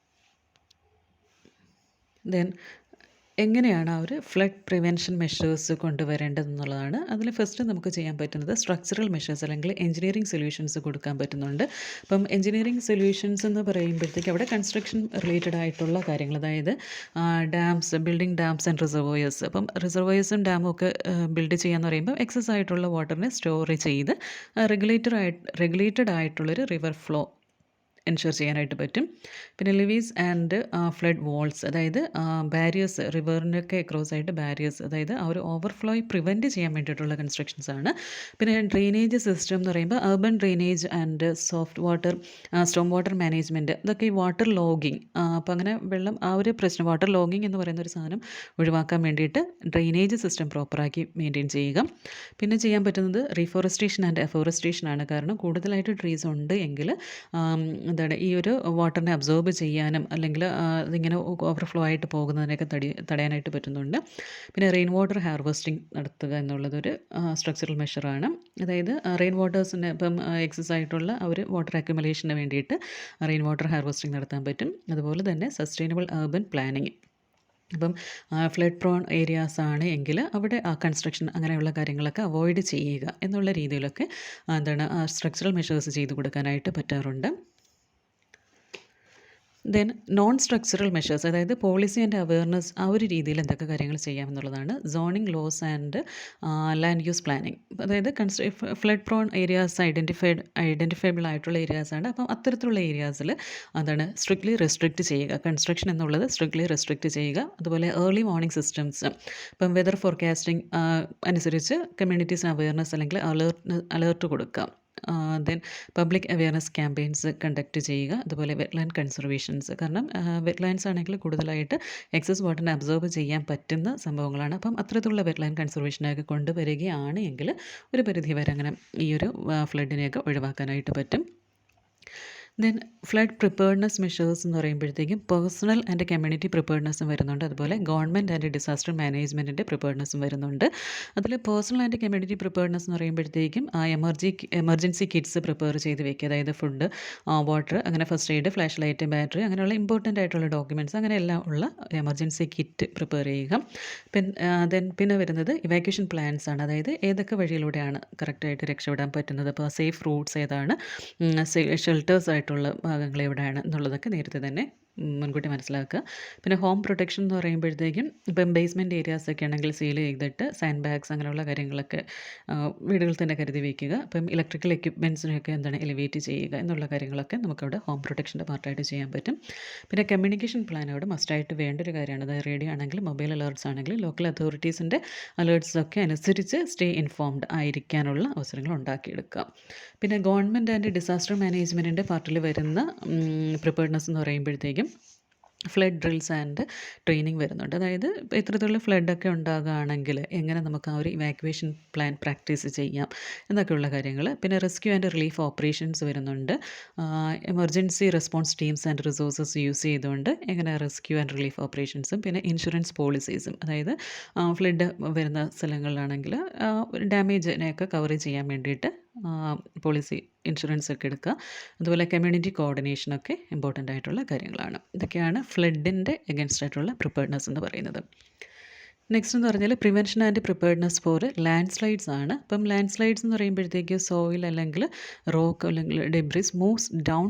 ദെൻ എങ്ങനെയാണ് ആ ഒരു ഫ്ലഡ് പ്രിവെൻഷൻ മെഷേഴ്സ് കൊണ്ടുവരേണ്ടതെന്നുള്ളതാണ്. അതിൽ ഫസ്റ്റ് നമുക്ക് ചെയ്യാൻ പറ്റുന്നത് സ്ട്രക്ചറൽ മെഷേഴ്സ് അല്ലെങ്കിൽ എഞ്ചിനീയറിംഗ് സൊല്യൂഷൻസ് കൊടുക്കാൻ പറ്റുന്നുണ്ട്. അപ്പം എഞ്ചിനീയറിംഗ് സൊല്യൂഷൻസ് എന്ന് പറയുമ്പോഴത്തേക്ക് അവിടെ കൺസ്ട്രക്ഷൻ റിലേറ്റഡ് ആയിട്ടുള്ള കാര്യങ്ങൾ, അതായത് dams, building dams and reservoirs. അപ്പം റിസർവോയേഴ്സും ഡാമും ഒക്കെ ബിൽഡ് ചെയ്യാന്ന് പറയുമ്പോൾ എക്സസ് ആയിട്ടുള്ള വാട്ടറിനെ സ്റ്റോർ ചെയ്ത് റെഗുലേറ്റഡ് ആയിട്ടുള്ളൊരു റിവർ ഫ്ലോ എൻഷുർ ചെയ്യാനായിട്ട് പറ്റും. പിന്നെ ലിവീസ് ആൻഡ് ഫ്ലഡ് വാൾസ്, അതായത് ബാരിയേഴ്സ്, റിവറിനൊക്കെ ക്രോസ് ആയിട്ട് ബാരിയേഴ്സ്, അതായത് ആ ഒരു ഓവർഫ്ലോയി പ്രിവെൻറ്റ് ചെയ്യാൻ വേണ്ടിയിട്ടുള്ള കൺസ്ട്രക്ഷൻസ് ആണ്. പിന്നെ ഡ്രെയിനേജ് സിസ്റ്റം എന്ന് പറയുമ്പോൾ urban drainage and soft water, Storm water management, ഇതൊക്കെ ഈ വാട്ടർ ലോഗിങ്. അപ്പോൾ അങ്ങനെ വെള്ളം ആ ഒരു പ്രശ്നം, വാട്ടർ ലോഗിങ് എന്ന് പറയുന്ന ഒരു സാധനം ഒഴിവാക്കാൻ വേണ്ടിയിട്ട് ഡ്രെയിനേജ് സിസ്റ്റം പ്രോപ്പറാക്കി മെയിൻറ്റെയിൻ ചെയ്യുക. പിന്നെ ചെയ്യാൻ പറ്റുന്നത് റീഫോറസ്റ്റേഷൻ ആൻഡ് എഫോറസ്റ്റേഷൻ ആണ്. കാരണം കൂടുതലായിട്ട് ട്രീസ് ഉണ്ട് എങ്കിൽ എന്താണ് ഈ ഒരു വാട്ടറിനെ അബ്സോർബ് ചെയ്യാനും അല്ലെങ്കിൽ അതിങ്ങനെ ഓവർഫ്ലോ ആയിട്ട് പോകുന്നതിനൊക്കെ തടയാനായിട്ട് പറ്റുന്നുണ്ട്. പിന്നെ റെയിൻ വാട്ടർ ഹാർവെസ്റ്റിംഗ് നടത്തുക എന്നുള്ളതൊരു സ്ട്രക്ചറൽ മെഷറാണ്. അതായത് റെയിൻ വാട്ടേഴ്സിന് ഇപ്പം എക്സസ് ആയിട്ടുള്ള ആ ഒരു വാട്ടർ അക്യുമുലേഷന് വേണ്ടിയിട്ട് റെയിൻ വാട്ടർ ഹാർവെസ്റ്റിംഗ് നടത്താൻ പറ്റും. അതുപോലെ തന്നെ സസ്റ്റൈനബിൾ അർബൻ പ്ലാനിങ്. അപ്പം ഫ്ലഡ് പ്രോൺ ഏരിയാസ് ആണ് എങ്കിൽ അവിടെ ആ കൺസ്ട്രക്ഷൻ അങ്ങനെയുള്ള കാര്യങ്ങളൊക്കെ അവോയ്ഡ് ചെയ്യുക എന്നുള്ള രീതിയിലൊക്കെ എന്താണ് സ്ട്രക്ചറൽ മെഷേഴ്സ് ചെയ്ത് കൊടുക്കാനായിട്ട് പറ്റാറുണ്ട്. ദെൻ നോൺ സ്ട്രക്ചറൽ മെഷേഴ്സ്, അതായത് പോളിസി ആൻഡ് അവയർനെസ്, ആ ഒരു രീതിയിൽ എന്തൊക്കെ കാര്യങ്ങൾ ചെയ്യാമെന്നുള്ളതാണ്. Zoning laws and land use planning, അതായത് ഫ്ലഡ് പ്രോൺ ഏരിയാസ് ഐഡൻറ്റിഫൈബിൾ ആയിട്ടുള്ള ഏരിയാസാണ്. അപ്പം അത്തരത്തിലുള്ള ഏരിയാസിൽ എന്താണ് സ്ട്രിക്ട്ലി റെസ്ട്രിക്റ്റ് ചെയ്യുക, കൺസ്ട്രക്ഷൻ എന്നുള്ളത് സ്ട്രിക്ട്ലി റെസ്ട്രിക്റ്റ് ചെയ്യുക. അതുപോലെ ഏർലി വാർണിംഗ് സിസ്റ്റംസ്, ഇപ്പം വെതർ ഫോർകാസ്റ്റിംഗ് അനുസരിച്ച് കമ്മ്യൂണിറ്റീസിന് അവയർനെസ് അല്ലെങ്കിൽ അലേർട്ട് കൊടുക്കുക. Then public awareness campaigns conduct ചെയ്യുക. അതുപോലെ വെറ്റ്ലാൻഡ് കൺസർവേഷൻസ്, കാരണം വെറ്റ്ലാൻഡ്സ് ആണെങ്കിൽ കൂടുതലായിട്ട് എക്സസ് വാട്ടറിനെ അബ്സോർബ് ചെയ്യാൻ പറ്റുന്ന സംഭവങ്ങളാണ്. അപ്പം അത്തരത്തിലുള്ള വെറ്റ്ലാൻഡ് കൺസർവേഷനൊക്കെ കൊണ്ടുവരികയാണ് എങ്കിൽ ഒരു പരിധി വരെ അങ്ങനെ ഈ ഒരു ഫ്ലഡിനെയൊക്കെ ഒഴിവാക്കാനായിട്ട് പറ്റും. ദെൻ ഫ്ലഡ് പ്രിപ്പയർഡ്നെസ് മെഷേഴ്സ് എന്ന് പറയുമ്പോഴത്തേക്കും പേഴ്സണൽ ആൻഡ് കമ്മ്യൂണിറ്റി പ്രിപ്പയർഡ്നെസ്സും വരുന്നുണ്ട്. അതുപോലെ ഗവൺമെൻറ് ആൻഡ് ഡിസാസ്റ്റർ മാനേജ്മെൻറ്റിൻ്റെ പ്രിപ്പയർഡ്നെസ്സും വരുന്നുണ്ട്. അതിൽ പേഴ്സണൽ ആൻഡ് കമ്മ്യൂണിറ്റി പ്രിപ്പയർഡ്നെസ് എന്ന് പറയുമ്പോഴത്തേക്കും എമർജൻസി കിറ്റ്സ് പ്രിപ്പയർ ചെയ്ത് വെക്കുക. അതായത് ഫുഡ്, വാട്ടർ, അങ്ങനെ first aid, flash light, battery, അങ്ങനെയുള്ള ഇമ്പോർട്ടൻ്റ് ആയിട്ടുള്ള ഡോക്യുമെൻറ്റ്സ്, അങ്ങനെ എല്ലാം ഉള്ള എമർജൻസി കിറ്റ് പ്രിപ്പയർ ചെയ്യുക. പിന്നെ വരുന്നത് ഇവാക്യുവേഷൻ പ്ലാൻസ് ആണ്. അതായത് ഏതൊക്കെ വഴിയിലൂടെയാണ് കറക്റ്റായിട്ട് രക്ഷപ്പെടാൻ പറ്റുന്നത്, ഇപ്പോൾ സേഫ് റൂട്ട്സ് ഏതാണ്, ഷെൽട്ടേഴ്സ് ആയിട്ടുള്ള ഭാഗങ്ങൾ എവിടെയാണ് എന്നുള്ളതൊക്കെ നേരത്തെ തന്നെ മുൻകൂട്ടി മനസ്സിലാക്കുക. പിന്നെ ഹോം പ്രൊട്ടക്ഷൻ എന്ന് പറയുമ്പോഴത്തേക്കും ഇപ്പം ബേസ്മെൻറ്റ് ഏരിയാസൊക്കെ ആണെങ്കിൽ സീൽ ചെയ്തിട്ട് സാൻഡ് ബാഗ്സ് അങ്ങനെയുള്ള കാര്യങ്ങളൊക്കെ വീടുകളിൽ തന്നെ കരുതി വയ്ക്കുക. ഇപ്പം ഇലക്ട്രിക്കൽ എക്യുപ്മെൻറ്റ്സിനെയൊക്കെ എന്താണ് എലിവേറ്റ് ചെയ്യുക എന്നുള്ള കാര്യങ്ങളൊക്കെ നമുക്കവിടെ ഹോം പ്രൊട്ടക്ഷൻ്റെ പാർട്ടായിട്ട് ചെയ്യാൻ പറ്റും. പിന്നെ കമ്മ്യൂണിക്കേഷൻ പ്ലാൻ അവിടെ മസ്റ്റായിട്ട് വേണ്ടൊരു കാര്യമാണ്. അതായത് റേഡിയോ ആണെങ്കിലും മൊബൈൽ അലേർട്ട്സ് ആണെങ്കിലും ലോക്കൽ അതോറിറ്റീസിൻ്റെ അലേർട്ട്സൊക്കെ അനുസരിച്ച് സ്റ്റേ ഇൻഫോംഡ് ആയിരിക്കാനുള്ള അവസരങ്ങൾ ഉണ്ടാക്കിയെടുക്കുക. പിന്നെ ഗവൺമെൻറ് ആൻഡ് ഡിസാസ്റ്റർ മാനേജ്മെൻറ്റിൻ്റെ പാർട്ടിൽ വരുന്ന പ്രിപ്പയർഡ്നെസ് എന്ന് പറയുമ്പോഴത്തേക്കും ഫ്ലഡ് ഡ്രിൽസ് ആൻഡ് ട്രെയിനിങ് വരുന്നുണ്ട്. അതായത് ഇത്തരത്തിലുള്ള ഫ്ലഡൊക്കെ ഉണ്ടാകുകയാണെങ്കിൽ എങ്ങനെ നമുക്ക് ആ ഒരു ഇവാക്യുവേഷൻ പ്ലാൻ പ്രാക്ടീസ് ചെയ്യാം എന്നൊക്കെയുള്ള കാര്യങ്ങൾ. പിന്നെ റെസ്ക്യൂ ആൻഡ് റിലീഫ് ഓപ്പറേഷൻസ് വരുന്നുണ്ട്. Emergency response teams and resources use ചെയ്തുകൊണ്ട് എങ്ങനെ റെസ്ക്യൂ ആൻഡ് റിലീഫ് ഓപ്പറേഷൻസും. പിന്നെ ഇൻഷുറൻസ് പോളിസീസും, അതായത് ഫ്ലഡ് വരുന്ന സ്ഥലങ്ങളിലാണെങ്കിൽ ഡാമേജിനെയൊക്കെ കവർ ചെയ്യാൻ വേണ്ടിയിട്ട് പോളിസി ഇൻഷുറൻസ് ഒക്കെ എടുക്കുക. അതുപോലെ കമ്മ്യൂണിറ്റി കോർഡിനേഷനൊക്കെ ഇമ്പോർട്ടൻ്റ് ആയിട്ടുള്ള കാര്യങ്ങളാണ്. ഇതൊക്കെയാണ് ഫ്ലഡിൻ്റെ എഗൻസ്റ്റ് ആയിട്ടുള്ള പ്രിപ്പയർഡ്നെസ് എന്ന് പറയുന്നത്. നെക്സ്റ്റ് എന്ന് പറഞ്ഞാൽ prevention and preparedness for landslides ആണ്. അപ്പം ലാൻഡ് സ്ലൈഡ്സ് എന്ന് പറയുമ്പോഴത്തേക്ക് സോയിൽ അല്ലെങ്കിൽ റോക്ക് അല്ലെങ്കിൽ debris moves down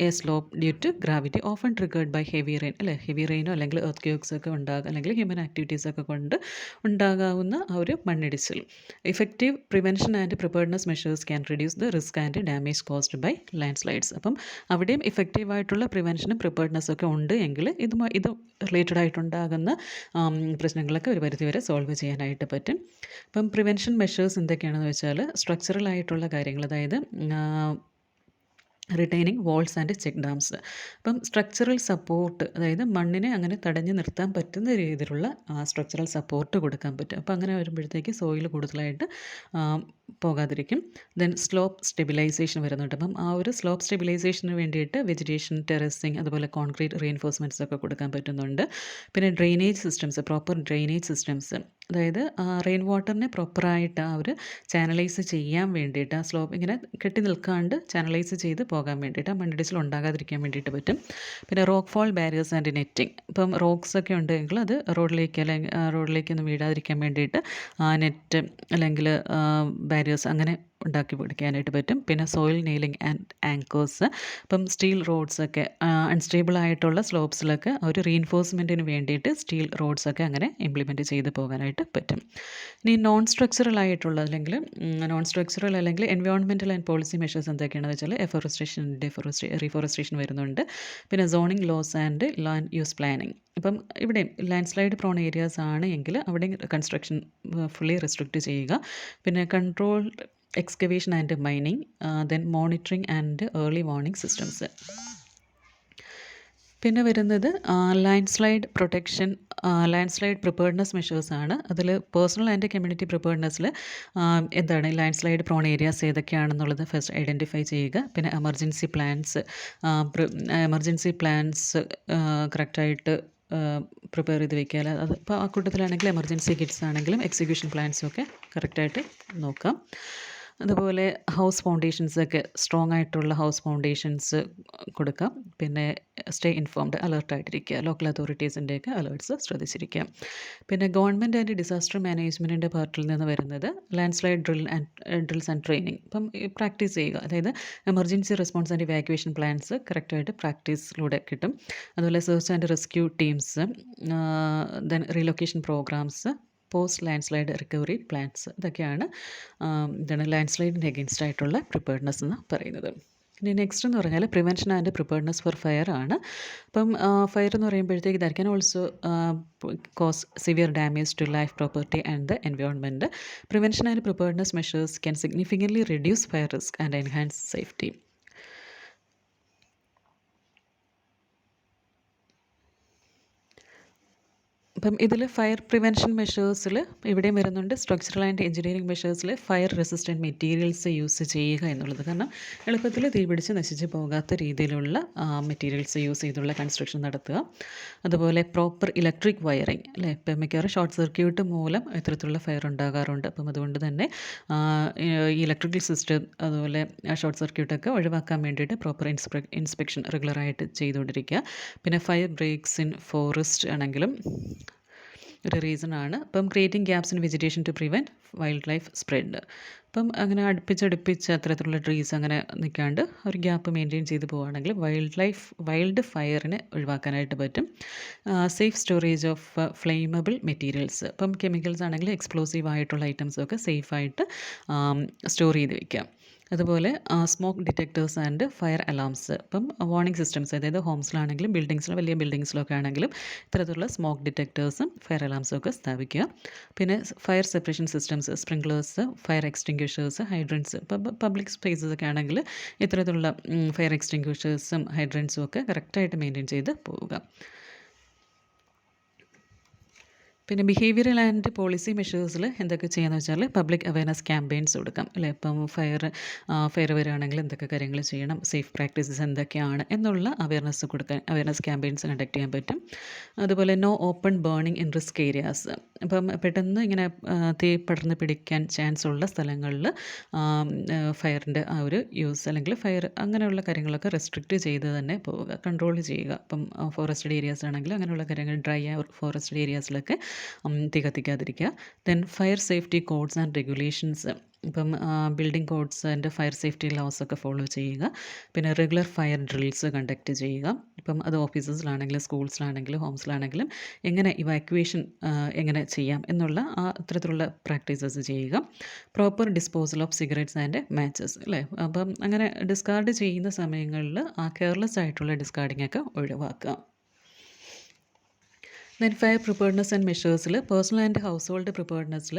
a slope due to gravity often triggered by heavy rain, അല്ലെ ഹെവി റെയിനോ അല്ലെങ്കിൽ എർത്ത് ക്വേക്സ് ഒക്കെ ഉണ്ടാകുക, അല്ലെങ്കിൽ ഹ്യൂമൻ ആക്ടിവിറ്റീസൊക്കെ കൊണ്ട് ഉണ്ടാകാവുന്ന ആ ഒരു മണ്ണിടിച്ചിൽ. Effective prevention and preparedness measures can reduce the risk and damage caused by landslides. അപ്പം അവിടെയും ഇഫക്റ്റീവായിട്ടുള്ള പ്രിവെൻഷനും പ്രിപ്പയർഡ്നെസ്സൊക്കെ ഉണ്ട് എങ്കിൽ ഇത് റിലേറ്റഡ് ആയിട്ടുണ്ടാകുന്ന പ്രശ്നങ്ങളൊക്കെ ഒരു പരിധിവരെ സോൾവ് ചെയ്യാനായിട്ട് പറ്റും. അപ്പം പ്രിവെൻഷൻ മെഷേഴ്സ് എന്തൊക്കെയാണെന്ന് വെച്ചാൽ സ്ട്രക്ചറൽ ആയിട്ടുള്ള കാര്യങ്ങൾ, അതായത് retaining walls and check dams. അപ്പം സ്ട്രക്ചറൽ സപ്പോർട്ട്, അതായത് മണ്ണിനെ അങ്ങനെ തടഞ്ഞു നിർത്താൻ പറ്റുന്ന രീതിയിലുള്ള സ്ട്രക്ചറൽ സപ്പോർട്ട് കൊടുക്കാൻ പറ്റും. അപ്പം അങ്ങനെ വരുമ്പോഴത്തേക്ക് സോയിൽ കൂടുതലായിട്ട് പോകാതിരിക്കും. ദെൻ സ്ലോപ്പ് സ്റ്റെബിലൈസേഷൻ വരുന്നുണ്ട്. അപ്പം ആ ഒരു സ്ലോപ്പ് സ്റ്റെബിലൈസേഷന് വേണ്ടിയിട്ട് വെജിറ്റേഷൻ, ടെറസിങ്, അതുപോലെ കോൺക്രീറ്റ് റീഇൻഫോഴ്സ്മെൻറ്റ്സ് ഒക്കെ കൊടുക്കാൻ പറ്റുന്നുണ്ട്. പിന്നെ drainage systems, proper drainage systems, അതായത് റെയിൻ വാട്ടറിനെ പ്രോപ്പറായിട്ട് ആ ഒരു ചാനലൈസ് ചെയ്യാൻ വേണ്ടിയിട്ട്, ആ സ്ലോപ്പ് ഇങ്ങനെ കെട്ടി നിൽക്കാണ്ട് ചാനലൈസ് ചെയ്ത് പോകാൻ വേണ്ടിയിട്ട്, ആ മണ്ണിടിച്ചിൽ ഉണ്ടാകാതിരിക്കാൻ വേണ്ടിയിട്ട് പറ്റും. പിന്നെ rock fall barriers and netting, ഇപ്പം റോക്സ് ഒക്കെ ഉണ്ടെങ്കിൽ അത് റോഡിലേക്കൊന്നും വീഴാതിരിക്കാൻ വേണ്ടിയിട്ട് നെറ്റ് അല്ലെങ്കിൽ ബാരിയേഴ്സ് അങ്ങനെ ഉണ്ടാക്കി പിടിക്കാനായിട്ട് പറ്റും. പിന്നെ സോയിൽ നെയിലിംഗ് ആൻഡ് ആങ്കേഴ്സ്, ഇപ്പം സ്റ്റീൽ റോഡ്സൊക്കെ അൺസ്റ്റേബിൾ ആയിട്ടുള്ള സ്ലോപ്സിലൊക്കെ ഒരു റീഇൻഫോഴ്സ്മെൻറ്റിന് വേണ്ടിയിട്ട് സ്റ്റീൽ റോഡ്സൊക്കെ അങ്ങനെ ഇംപ്ലിമെൻറ്റ് ചെയ്ത് പോകാനായിട്ട് പറ്റും. ഇനി നോൺ സ്ട്രക്ചറൽ അല്ലെങ്കിൽ എൻവയോൺമെൻറ്റൽ ആൻഡ് പോളിസി മെഷേഴ്സ് എന്തൊക്കെയാണെന്ന് വെച്ചാൽ എഫോറസ്ട്രേഷൻ, റീഫോറസ്ട്രേഷൻ വരുന്നുണ്ട്. പിന്നെ zoning laws and land use planning. ഇപ്പം ഇവിടെ ലാൻഡ് സ്ലൈഡ് പ്രോൺ ഏരിയാസ് ആണ് എങ്കിൽ അവിടെ കൺസ്ട്രക്ഷൻ ഫുള്ളി റെസ്ട്രിക്റ്റ് ചെയ്യുക. പിന്നെ controlled excavation and mining, then monitoring and early warning systems. പിന്നെ വരുന്നത് landslide protection, landslide preparedness measures ആണ്. അതിൽ പേഴ്സണൽ ആൻഡ് കമ്മ്യൂണിറ്റി പ്രിപ്പയർഡ്നെസ്സിൽ എന്താണ് ലാൻഡ് സ്ലൈഡ് പ്രോൺ ഏരിയാസ് ഏതൊക്കെയാണെന്നുള്ളത് ഫസ്റ്റ് ഐഡൻറ്റിഫൈ ചെയ്യുക. പിന്നെ എമർജൻസി പ്ലാൻസ് കറക്റ്റായിട്ട് പ്രിപ്പയർ ചെയ്ത് വെക്കുക. അത് ഇപ്പോൾ ആ കൂട്ടത്തിലാണെങ്കിൽ എമർജൻസി കിറ്റ്സ് ആണെങ്കിലും എക്സിക്യൂഷൻ പ്ലാൻസും ഒക്കെ കറക്റ്റായിട്ട് നോക്കാം. അതുപോലെ ഹൗസ് ഫൗണ്ടേഷൻസൊക്കെ സ്ട്രോങ് ആയിട്ടുള്ള ഹൗസ് ഫൗണ്ടേഷൻസ് കൊടുക്കാം. പിന്നെ സ്റ്റേ ഇൻഫോംഡ്, അലേർട്ടായിട്ടിരിക്കുക, ലോക്കൽ അതോറിറ്റീസിൻ്റെയൊക്കെ അലേർട്ട്സ് ശ്രദ്ധിച്ചിരിക്കുക. പിന്നെ ഗവൺമെൻറ് ആൻഡ് ഡിസാസ്റ്റർ മാനേജ്മെൻറ്റിൻ്റെ പാർട്ടിൽ നിന്ന് വരുന്നത് landslide drills and training. ഇപ്പം പ്രാക്ടീസ് ചെയ്യുക, അതായത് emergency response and evacuation plans കറക്റ്റായിട്ട് പ്രാക്ടീസിലൂടെ കിട്ടും. അതുപോലെ search and rescue teams, then relocation programs, post landslide recovery plans, ഇതൊക്കെയാണ് ലാൻഡ് സ്ലൈഡിന് എഗെയിൻസ്റ്റ് ആയിട്ടുള്ള പ്രിപ്പയർഡ്നെസ് എന്ന് പറയുന്നത്. ഇനി നെക്സ്റ്റ് എന്ന് പറഞ്ഞാൽ prevention and preparedness for fire ആണ്. അപ്പം ഫയർ എന്ന് പറയുമ്പോഴത്തേക്ക് that can also cause severe damage to life, property and the environment. Prevention and preparedness measures can significantly reduce fire risk and enhance safety. അപ്പം ഇതിൽ fire prevention മെഷേഴ്സിൽ ഇവിടെയും വരുന്നുണ്ട്. Structural and engineering മെഷേഴ്സിൽ ഫയർ റെസിസ്റ്റൻറ്റ് മെറ്റീരിയൽസ് യൂസ് ചെയ്യുക എന്നുള്ളത്. കാരണം എളുപ്പത്തിൽ തീപിടിച്ച് നശിച്ച് പോകാത്ത രീതിയിലുള്ള മെറ്റീരിയൽസ് യൂസ് ചെയ്തുള്ള കൺസ്ട്രക്ഷൻ നടത്തുക. അതുപോലെ പ്രോപ്പർ ഇലക്ട്രിക് വയറിങ്, അല്ലേ? ഇപ്പം മിക്കവാറും ഷോർട്ട് സർക്യൂട്ട് മൂലം ഇത്തരത്തിലുള്ള ഫയർ ഉണ്ടാകാറുണ്ട്. അപ്പം അതുകൊണ്ട് തന്നെ ഈ ഇലക്ട്രിക്കൽ സിസ്റ്റം അതുപോലെ ഷോർട്ട് സർക്യൂട്ടൊക്കെ ഒഴിവാക്കാൻ വേണ്ടിയിട്ട് പ്രോപ്പർ ഇൻസ്പെക്ഷൻ റെഗുലറായിട്ട് ചെയ്തുകൊണ്ടിരിക്കുക. പിന്നെ ഫയർ ബ്രേക്സ് ഇൻ ഫോറസ്റ്റ് ആണെങ്കിലും ഒരു റീസണാണ്. ഇപ്പം creating gaps in vegetation to prevent wildlife spread. അപ്പം അങ്ങനെ അടുപ്പിച്ചടുപ്പിച്ച് അത്തരത്തിലുള്ള ട്രീസ് അങ്ങനെ നിൽക്കാണ്ട് ഒരു ഗ്യാപ്പ് മെയിൻറ്റെയിൻ ചെയ്ത് പോവുകയാണെങ്കിൽ വൈൽഡ് ഫയറിനെ ഒഴിവാക്കാനായിട്ട് പറ്റും. Safe storage of flammable materials. ഇപ്പം കെമിക്കൽസ് ആണെങ്കിൽ എക്സ്പ്ലോസീവ് ആയിട്ടുള്ള ഐറ്റംസൊക്കെ സേഫായിട്ട് സ്റ്റോർ ചെയ്ത് വയ്ക്കാം. അതുപോലെ smoke detectors and fire alarms. ഇപ്പം വാർണിംഗ് സിസ്റ്റംസ്, അതായത് ഹോംസിലാണെങ്കിലും ബിൽഡിങ്സിലും വലിയ ബിൽഡിങ്സിലൊക്കെ ആണെങ്കിലും ഇത്തരത്തിലുള്ള സ്മോക്ക് ഡിറ്റക്ടേഴ്സും ഫയർ അലാംസും ഒക്കെ സ്ഥാപിക്കുക. പിന്നെ fire separation systems, sprinklers, fire extinguishers, hydrants. ഇപ്പം പബ്ലിക് സ്പേസസ് ഒക്കെ ആണെങ്കിൽ ഇത്തരത്തിലുള്ള ഫയർ എക്സ്റ്റിങ്ക്വിഷേഴ്സും ഹൈഡ്രൻസും ഒക്കെ കറക്റ്റായിട്ട് മെയിൻറ്റെയിൻ ചെയ്ത് പോവുക. പിന്നെ ബിഹേവിയറൽ ആൻഡ് പോളിസി മെഷേഴ്സിൽ എന്തൊക്കെ ചെയ്യാന്ന് വെച്ചാൽ പബ്ലിക് അവയർനെസ് ക്യാമ്പയിൻസ് കൊടുക്കാം, അല്ലേ? ഇപ്പം ഫയർ വരികയാണെങ്കിൽ എന്തൊക്കെ കാര്യങ്ങൾ ചെയ്യണം, സേഫ് പ്രാക്ടീസസ് എന്തൊക്കെയാണ് എന്നുള്ള അവയർനെസ് ക്യാമ്പയിൻസ് കണ്ടക്ട് ചെയ്യാൻ പറ്റും. അതുപോലെ no open burning in risk areas. ഇപ്പം പെട്ടെന്ന് ഇങ്ങനെ തീ പടർന്ന് പിടിക്കാൻ ചാൻസ് ഉള്ള സ്ഥലങ്ങളിൽ ഫയറിൻ്റെ ആ ഒരു യൂസ് അല്ലെങ്കിൽ ഫയർ അങ്ങനെയുള്ള കാര്യങ്ങളൊക്കെ റെസ്ട്രിക്റ്റ് ചെയ്ത് തന്നെ പോവുക, കൺട്രോൾ ചെയ്യുക. ഇപ്പം ഫോറസ്റ്റഡ് ഏരിയാസ് ആണെങ്കിൽ അങ്ങനെയുള്ള കാര്യങ്ങൾ, ഡ്രൈ ഫോറസ്റ്റഡ് ഏരിയാസിലൊക്കെ തീ കത്തിക്കാതിരിക്കുക. Then fire safety codes and regulations. ഇപ്പം building codes and fire safety laws ഒക്കെ ഫോളോ ചെയ്യുക. പിന്നെ റെഗുലർ ഫയർ ഡ്രിൽസ് കണ്ടക്ട് ചെയ്യുക. ഇപ്പം അത് ഓഫീസസിലാണെങ്കിലും സ്കൂൾസിലാണെങ്കിലും ഹോംസിലാണെങ്കിലും എങ്ങനെ ഇവാക്യുവേഷൻ എങ്ങനെ ചെയ്യാം എന്നുള്ള അത്തരത്തിലുള്ള പ്രാക്ടീസസ് ചെയ്യുക. Proper disposal of cigarettes and matches, അല്ലേ? അപ്പം അങ്ങനെ ഡിസ്കാർഡ് ചെയ്യുന്ന സമയങ്ങളിൽ കെയർലെസ് ആയിട്ടുള്ള ഡിസ്കാർഡിംഗ് ഒക്കെ ഒഴിവാക്കുക. ദെൻ ഫയർ പ്രിപ്പയർഡ്നെസ് ആൻഡ് മെഷേഴ്സിൽ പേഴ്സണൽ ആൻഡ് ഹൗസ് ഹോൾഡ് പ്രിപ്പയർഡ്നെസ്സിൽ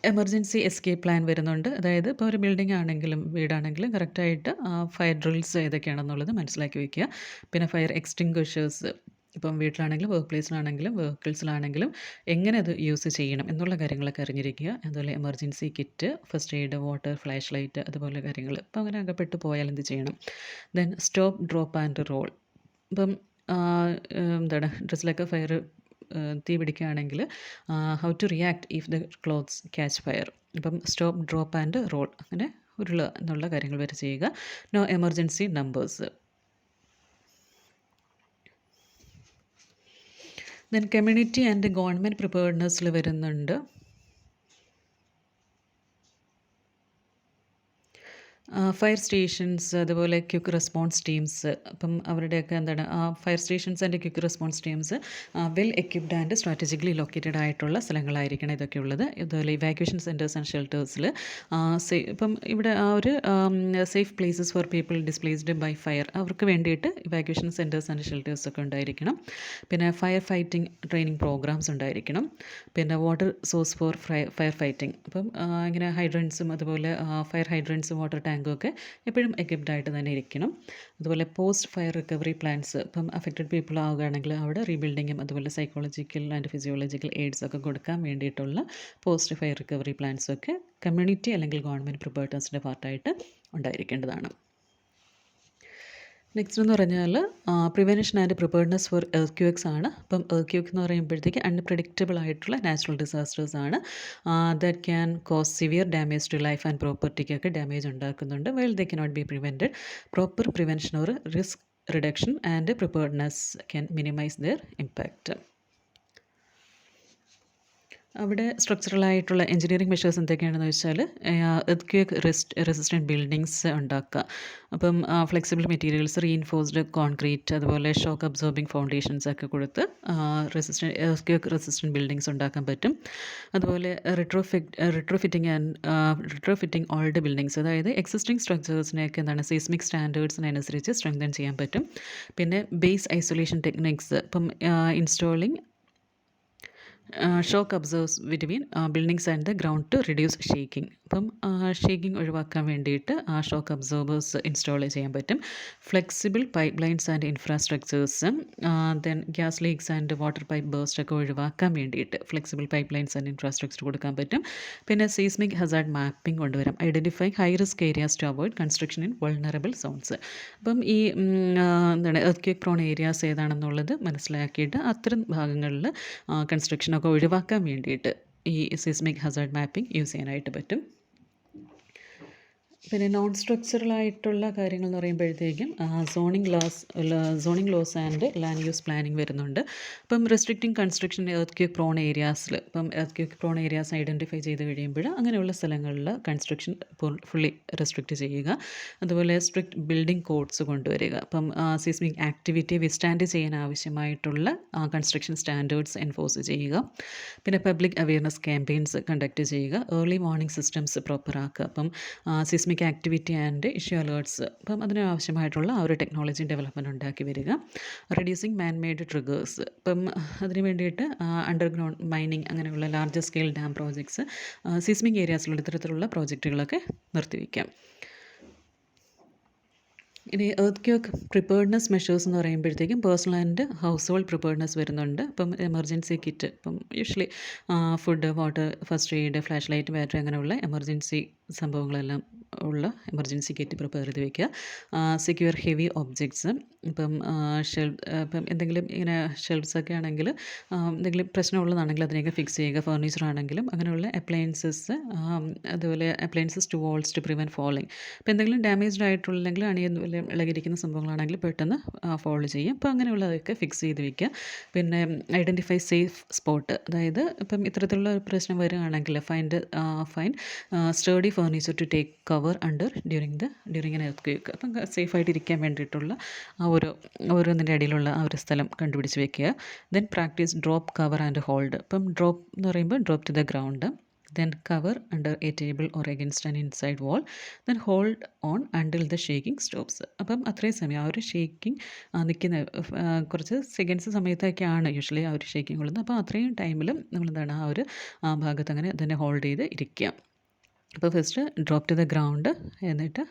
എമർജൻസി എസ്കേപ്പ് പ്ലാൻ വരുന്നുണ്ട്. അതായത് ഇപ്പോൾ ഒരു ബിൽഡിംഗ് ആണെങ്കിലും വീടാണെങ്കിലും കറക്റ്റായിട്ട് ഫയർ ഡ്രിൽസ് ഏതൊക്കെയാണെന്നുള്ളത് മനസ്സിലാക്കി വയ്ക്കുക. പിന്നെ ഫയർ എക്സ്റ്റിങ്ക്വിഷേഴ്സ്, ഇപ്പം വീട്ടിലാണെങ്കിലും വർക്ക് പ്ലേസിലാണെങ്കിലും വെഹിക്കിൾസിലാണെങ്കിലും എങ്ങനെ അത് യൂസ് ചെയ്യണം എന്നുള്ള കാര്യങ്ങളൊക്കെ അറിഞ്ഞിരിക്കുക. അതുപോലെ emergency kit, first aid, water, flashlight, അതുപോലെ കാര്യങ്ങൾ. ഇപ്പം അങ്ങനെ അകപ്പെട്ട് പോയാൽ എന്ത് ചെയ്യണം. Then stop, drop and roll. ഇപ്പം ഡ്രസ്സിലൊക്കെ ഫയർ തീ പിടിക്കുകയാണെങ്കിൽ how to react if the clothes catch fire. ഇപ്പം സ്റ്റോപ്പ്, ഡ്രോപ്പ് ആൻഡ് റോൾ, അങ്ങനെ ഉരുളുക എന്നുള്ള കാര്യങ്ങൾ വരെ ചെയ്യുക. Know emergency numbers. Then community and government പ്രിപ്പയർഡ്നെസ്സിൽ വരുന്നുണ്ട് ഫയർ സ്റ്റേഷൻസ് അതുപോലെ ക്വിക്ക് റെസ്പോൺസ് ടീംസ് അപ്പം അവരുടെയൊക്കെ എന്താണ് fire stations and quick response teams well equipped and strategically located ആയിട്ടുള്ള സ്ഥലങ്ങളായിരിക്കണം ഇതൊക്കെ ഉള്ളത്. ഇതുപോലെ ഇവാക്യുവേഷൻ സെൻറ്റേഴ്സ് ആൻഡ് ഷെൽട്ടേഴ്സിൽ ഇപ്പം ഇവിടെ ആ ഒരു safe places for people displaced by fire അവർക്ക് വേണ്ടിയിട്ട് ഇവാക്യുവേഷൻ സെൻറ്റേഴ്സ് ആൻഡ് ഷെൽട്ടേഴ്സ് ഒക്കെ ഉണ്ടായിരിക്കണം. പിന്നെ ഫയർ ഫൈറ്റിംഗ് ട്രെയിനിങ് പ്രോഗ്രാംസ് ഉണ്ടായിരിക്കണം. പിന്നെ water source four fire fighting അപ്പം ഇങ്ങനെ ഹൈഡ്രൻസും അതുപോലെ ഫയർ ഹൈഡ്രൻസും വാട്ടർ ടാങ്കും ഒക്കെ എപ്പോഴും എക്വിപ്ഡ് ആയിട്ട് തന്നെ ഇരിക്കണം. അതുപോലെ പോസ്റ്റ് ഫയർ റിക്കവറി പ്ലാൻസ് ഇപ്പം അഫക്റ്റഡ് പീപ്പിൾ ആവുകയാണെങ്കിൽ അവിടെ റീബിൽഡിങ്ങും അതുപോലെ സൈക്കോളജിക്കൽ ആൻഡ് ഫിസിയോളജിക്കൽ എയ്ഡ്സ് ഒക്കെ കൊടുക്കാൻ വേണ്ടിയിട്ടുള്ള പോസ്റ്റ് ഫയർ റിക്കവറി പ്ലാൻസും ഒക്കെ കമ്മ്യൂണിറ്റി അല്ലെങ്കിൽ ഗവൺമെൻറ് പ്രിപ്പറേറ്റേഴ്സിൻ്റെ പാർട്ടായിട്ട് ഉണ്ടായിരിക്കേണ്ടതാണ്. നെക്സ്റ്റ് എന്ന് പറഞ്ഞാൽ prevention and preparedness for earth ആണ്. അപ്പം എർത്ത് എന്ന് പറയുമ്പോഴത്തേക്ക് അൺപ്രഡിക്റ്റബിൾ ആയിട്ടുള്ള നാച്ചുറൽ ഡിസാസ്റ്റേഴ്സ് ആണ്. That can cause severe damage to life and പ്രോപ്പർട്ടിക്കൊക്കെ ഡാമേജ് ഉണ്ടാക്കുന്നുണ്ട്. Well they cannot be prevented. Proper prevention or risk reduction and preparedness can minimise their impact. അവിടെ സ്ട്രക്ചറലായിട്ടുള്ള എഞ്ചിനീയറിംഗ് മെഷേഴ്സ് എന്തൊക്കെയാണെന്ന് വെച്ചാൽ എർത്ത് റെസിസ്റ്റൻറ്റ് ബിൽഡിങ്സ് ഉണ്ടാക്കുക. അപ്പം flexible materials, reinforced concrete, അതുപോലെ shock absorbing foundations ഒക്കെ കൊടുത്ത് എർത്ത് റെസിസ്റ്റൻറ്റ് ബിൽഡിങ്സ് ഉണ്ടാക്കാൻ പറ്റും. അതുപോലെ റിട്രോഫിറ്റിംഗ് ഓൾഡ് ബിൽഡിങ്സ്, അതായത് എക്സിസ്റ്റിംഗ് സ്ട്രക്ചേഴ്സിനെയൊക്കെ എന്താണ് സീസ്മിക് സ്റ്റാൻഡേർഡ്സിനനുസരിച്ച് സ്ട്രെങ്തൻ ചെയ്യാൻ പറ്റും. പിന്നെ ബേസ് ഐസൊലേഷൻ ടെക്നിക്സ്, ഇപ്പം installing shock absorbs between buildings and the ground to reduce shaking. അപ്പം ഷേക്കിംഗ് ഒഴിവാക്കാൻ വേണ്ടിയിട്ട് ഷോക്ക് അബ്സോർബേഴ്സ് ഇൻസ്റ്റാൾ ചെയ്യാൻ പറ്റും. Flexible pipelines and infrastructures, then gas leaks and water pipe burst ഒക്കെ ഒഴിവാക്കാൻ വേണ്ടിയിട്ട് flexible pipelines and infrastructure കൊടുക്കാൻ പറ്റും. പിന്നെ സീസ്മിക് ഹസാർഡ് മാപ്പിംഗ് കൊണ്ടുവരാം. Identify high risk areas to avoid construction in vulnerable zones. അപ്പം ഈ എന്താണ് എർത്ത് പ്രോൺ ഏരിയാസ് ഏതാണെന്നുള്ളത് മനസ്സിലാക്കിയിട്ട് അത്തരം ഭാഗങ്ങളിൽ കൺസ്ട്രക്ഷനൊക്കെ ഒഴിവാക്കാൻ വേണ്ടിയിട്ട് ഈ സിസ്മിക് ഹസാർഡ് മാപ്പിംഗ് യൂസ് ചെയ്യാനായിട്ട് പറ്റും. പിന്നെ നോൺ സ്ട്രക്ചറലായിട്ടുള്ള കാര്യങ്ങൾ എന്ന് പറയുമ്പോഴത്തേക്കും zoning laws and land use planning വരുന്നുണ്ട്. ഇപ്പം റെസ്ട്രിക്റ്റിംഗ് കൺസ്ട്രക്ഷൻ എർത്ത് പ്രോൺ ഏരിയാസിൽ, ഇപ്പം എർത്ത് പ്രോൺ ഏരിയാസ് ഐഡൻറ്റിഫൈ ചെയ്ത് കഴിയുമ്പോൾ അങ്ങനെയുള്ള സ്ഥലങ്ങളിൽ കൺസ്ട്രക്ഷൻ ഫുള്ളി റെസ്ട്രിക്റ്റ് ചെയ്യുക. അതുപോലെ സ്ട്രിക്റ്റ് ബിൽഡിംഗ് കോഡ്സ് കൊണ്ടുവരിക. അപ്പം സിസ്മിക് ആക്ടിവിറ്റി വിസ്റ്റാൻഡ് ചെയ്യാൻ ആവശ്യമായിട്ടുള്ള കൺസ്ട്രക്ഷൻ സ്റ്റാൻഡേർഡ്സ് എൻഫോഴ്സ് ചെയ്യുക. പിന്നെ പബ്ലിക് അവെയർനെസ് ക്യാമ്പയിൻസ് കണ്ടക്ട് ചെയ്യുക. ഏർലി വാർണിംഗ് സിസ്റ്റംസ് പ്രോപ്പറാക്കുക. അപ്പം seismic activity and issue alerts, അപ്പം അതിനാവശ്യമായിട്ടുള്ള ആ ഒരു ടെക്നോളജി ഡെവലപ്മെൻറ്റ് ഉണ്ടാക്കി വരിക. റെഡ്യൂസിങ് മാൻ മെയ്ഡ് ട്രിഗേഴ്സ്, ഇപ്പം അതിന് വേണ്ടിയിട്ട് അണ്ടർഗ്രൗണ്ട് മൈനിങ് അങ്ങനെയുള്ള large scale dam projects, seismic ഏരിയാസിലുള്ള ഇത്തരത്തിലുള്ള പ്രോജക്റ്റുകളൊക്കെ നിർത്തിവെക്കാം. ഇനി എർത്ത് ക്വേക്ക് പ്രിപ്പയർഡ്നെസ് മെഷേഴ്സ് എന്ന് പറയുമ്പോഴത്തേക്കും personal and house hold preparedness വരുന്നുണ്ട്. ഇപ്പം എമർജൻസി കിറ്റ്, ഇപ്പം usually food, water, first aid, flash light, battery അങ്ങനെയുള്ള എമർജൻസി സംഭവങ്ങളെല്ലാം ഉള്ള എമർജൻസി കിറ്റ് പ്രിപ്പയർ ചെയ്ത് വയ്ക്കുക. സെക്യൂർ ഹെവി ഒബ്ജക്ട്സ്, ഇപ്പം ഇപ്പം എന്തെങ്കിലും ഇങ്ങനെ ഷെൽഫ്സൊക്കെ ആണെങ്കിൽ എന്തെങ്കിലും പ്രശ്നമുള്ളതാണെങ്കിൽ അതിനെയൊക്കെ ഫിക്സ് ചെയ്യുക. ഫർണിച്ചർ ആണെങ്കിലും അങ്ങനെയുള്ള അപ്ലയൻസസ്, അതുപോലെ appliances to walls to prevent falling. ഇപ്പോൾ എന്തെങ്കിലും ഡാമേജ്ഡ് ആയിട്ടുള്ളെങ്കിൽ ഇളകിയിരിക്കുന്ന സംഭവങ്ങളാണെങ്കിൽ പെട്ടെന്ന് ഫോളോ ചെയ്യും. അപ്പോൾ അങ്ങനെയുള്ളതൊക്കെ ഫിക്സ് ചെയ്ത് വയ്ക്കുക. പിന്നെ ഐഡൻറ്റിഫൈ സേഫ് സ്പോട്ട്, അതായത് ഇപ്പം ഇത്തരത്തിലുള്ള ഒരു പ്രശ്നം വരികയാണെങ്കിൽ find steady furniture to take cover under during an earthquake. അപ്പം സേഫായിട്ട് ഇരിക്കാൻ വേണ്ടിയിട്ടുള്ള ഓരോന്നിൻ്റെ അടിയിലുള്ള ആ ഒരു സ്ഥലം കണ്ടുപിടിച്ച് വെക്കുക. Then practice drop, cover and hold. ഇപ്പം ഡ്രോപ്പ് എന്ന് പറയുമ്പോൾ drop to the ground, then cover under a table or against an inside wall, then hold on until the shaking stops. അപ്പം അത്രയും സമയം ആ ഒരു ഷേക്കിംഗ് നിൽക്കുന്ന കുറച്ച് സെക്കൻഡ്സ് സമയത്തൊക്കെയാണ് യൂഷ്വലി ആ ഒരു ഷേക്കിംഗ് ഉള്ളത്. അപ്പോൾ അത്രയും ടൈമിലും നമ്മളെന്താണ് ആ ഒരു ഭാഗത്ത് അങ്ങനെ തന്നെ ഹോൾഡ് ചെയ്ത് ഇരിക്കുക. അപ്പോൾ first drop to the ground, എന്നിട്ട്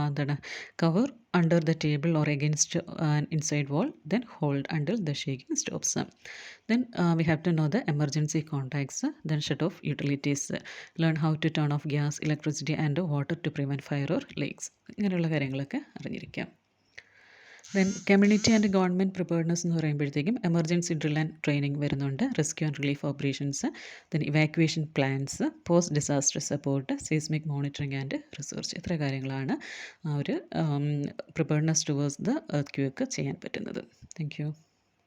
എന്താണ് cover under the table or against inside wall, then hold until the shaking stops. Then we have to know the emergency contacts, then shut off utilities, learn how to turn off gas, electricity and water to prevent fire or leaks. ഇങ്ങനെയുള്ള കാര്യങ്ങളൊക്കെ അറിഞ്ഞിരിക്കാം. Then community and government preparedness എന്ന് പറയുമ്പോഴത്തേക്കും emergency drill and training വരുന്നുണ്ട്. Rescue and relief operations, then evacuation plans, post disaster support, seismic monitoring and research. ഇത്ര കാര്യങ്ങളാണ് ആ ഒരു preparedness towards the earthquake ചെയ്യാൻ പറ്റുന്നത്. Thank U.